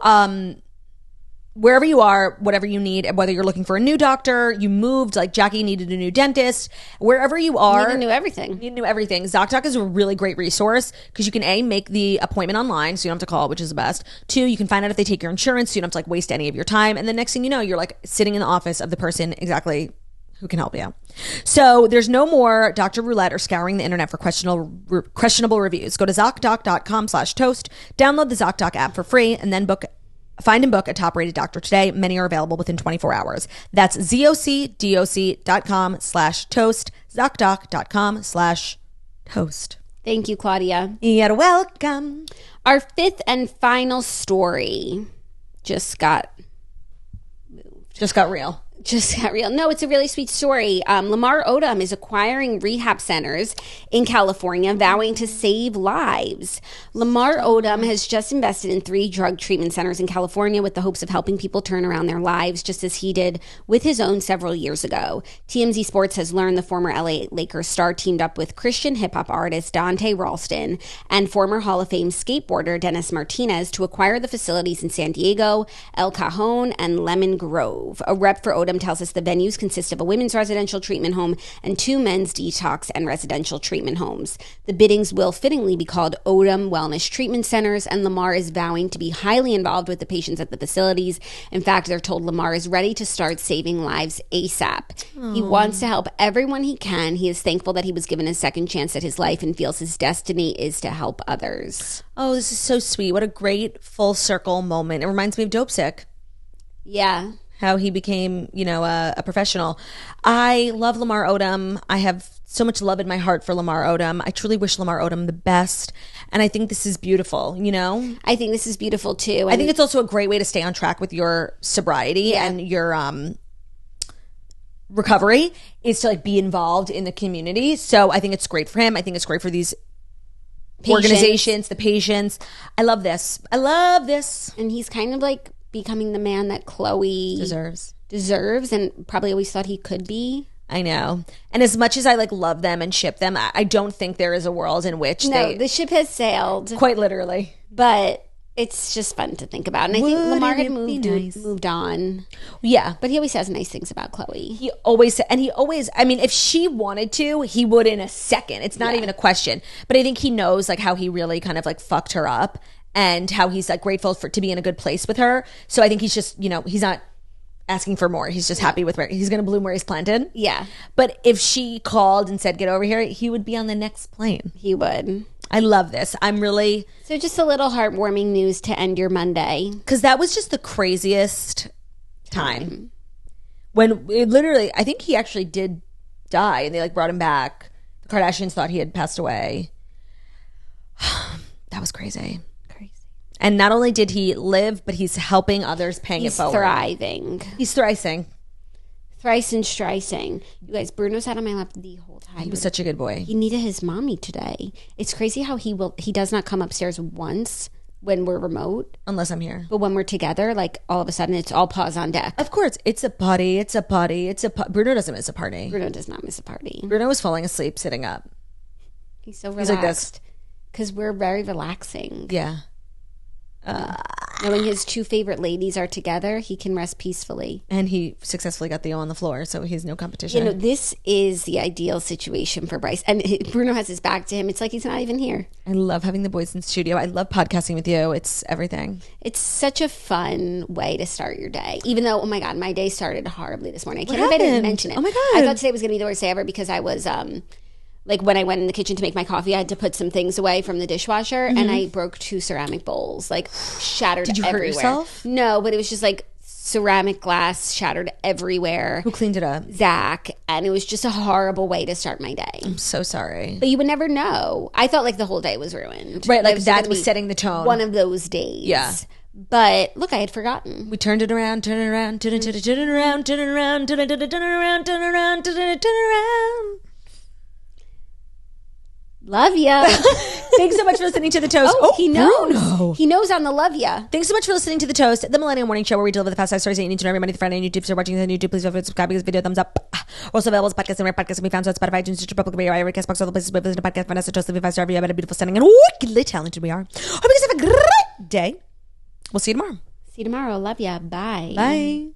wherever you are, whatever you need, whether you're looking for a new doctor, you moved, like Jackie needed a new dentist, wherever you are. You need to know everything. You need to know everything. ZocDoc is a really great resource because you can A, make the appointment online so you don't have to call, which is the best. 2, you can find out if they take your insurance so you don't have to like waste any of your time. And the next thing you know, you're like sitting in the office of the person exactly who can help you. So there's no more Dr. Roulette or scouring the internet for questionable reviews. Go to ZocDoc.com/toast, download the ZocDoc app for free, and then find and book a top-rated doctor today. Many are available within 24 hours. That's ZocDoc.com/toast, ZocDoc.com/toast. Thank you, Claudia. You're welcome. Our fifth and final story just got real. No, it's a really sweet story. Lamar Odom is acquiring rehab centers in California, vowing to save lives. Lamar Odom has just invested in 3 drug treatment centers in California with the hopes of helping people turn around their lives, just as he did with his own several years ago. TMZ Sports has learned the former LA Lakers star teamed up with Christian hip-hop artist Dante Ralston and former Hall of Fame skateboarder Dennis Martinez to acquire the facilities in San Diego, El Cajon, and Lemon Grove. A rep for Odom tells us the venues consist of a women's residential treatment home and 2 men's detox and residential treatment homes. The biddings will fittingly be called Odom Wellness Treatment Centers, and Lamar is vowing to be highly involved with the patients at the facilities. In fact, they're told Lamar is ready to start saving lives ASAP. He wants to help everyone he can. He is thankful that he was given a second chance at his life and feels his destiny is to help others. Oh, this is so sweet. What a great full circle moment. It reminds me of Dope Sick. Yeah. How he became, a professional. I love Lamar Odom. I have so much love in my heart for Lamar Odom. I truly wish Lamar Odom the best. And I think this is beautiful, I think this is beautiful too. I think it's also a great way to stay on track with your sobriety and your recovery is to like be involved in the community. So I think it's great for him. I think it's great for these organizations, the patients. I love this. And he's kind of like becoming the man that Khloe deserves and probably always thought he could be. I know. And as much as I like love them and ship them, I don't think there is a world in which the ship has sailed. Quite literally. But it's just fun to think about. And I think Lamar had moved on. Yeah. But he always says nice things about Khloe. He always, if she wanted to, he would in a second. It's not even a question. But I think he knows like how he really kind of like fucked her up. And how he's like grateful to be in a good place with her. So I think he's just, he's not asking for more. He's just happy with where he's going to bloom where he's planted. Yeah. But if she called and said, get over here, he would be on the next plane. He would. I love this. So just a little heartwarming news to end your Monday. Because that was just the craziest time. When it literally, I think he actually did die and they like brought him back. The Kardashians thought he had passed away. That was crazy. And not only did he live, but he's helping others, paying it forward. He's thriving. Thrice and stricing. You guys, Bruno sat on my lap the whole time. He was such a good boy. He needed his mommy today. It's crazy how he does not come upstairs once when we're remote. Unless I'm here. But when we're together, like all of a sudden it's all paws on deck. Of course. It's a party. Bruno doesn't miss a party. Bruno does not miss a party. Bruno was falling asleep sitting up. He's so relaxed. He's like this. Because we're very relaxing. Yeah. Knowing his two favorite ladies are together, he can rest peacefully. And he successfully got Theo on the floor, so he's no competition. This is the ideal situation for Bryce. And Bruno has his back to him. It's like he's not even here. I love having the boys in the studio. I love podcasting with you. It's everything. It's such a fun way to start your day. Even though, oh my God, my day started horribly this morning. I can't believe I didn't mention it. Oh my God. I thought today was going to be the worst day ever because I was... like when I went in the kitchen to make my coffee, I had to put some things away from the dishwasher, and I broke 2 ceramic bowls, like shattered everywhere. Did you hurt yourself? No, but it was just like ceramic glass shattered everywhere. Who cleaned it up? Zach, and it was just a horrible way to start my day. I'm so sorry. But you would never know. I felt like the whole day was ruined. Right, like that was setting the tone. One of those days. Yeah. But look, I had forgotten. We turned it around, turn it around, turn it around, turn it around, turn it around, turn it around, turn it around, turn it around. Love ya. Thanks so much for listening to The Toast. Oh, he knows. Bruno. He knows on the love ya. Thanks so much for listening to The Toast, the Millennial Morning Show, where we deliver the fast 5 stories that you need to know every Monday through Friday on YouTube. So if you're watching this on YouTube, please feel free to subscribe, give this video a thumbs up. We're also available as podcasts and rare podcasts can be found on Spotify, iTunes, Stitcher, Public Radio, iRadio, Castbox, all the places where you listen to podcasts. Find us at Toast, leave a 5-star review about a beautiful, stunning, and wickedly talented we are. Hope you guys have a great day. We'll see you tomorrow. See you tomorrow. Love ya. Bye. Bye.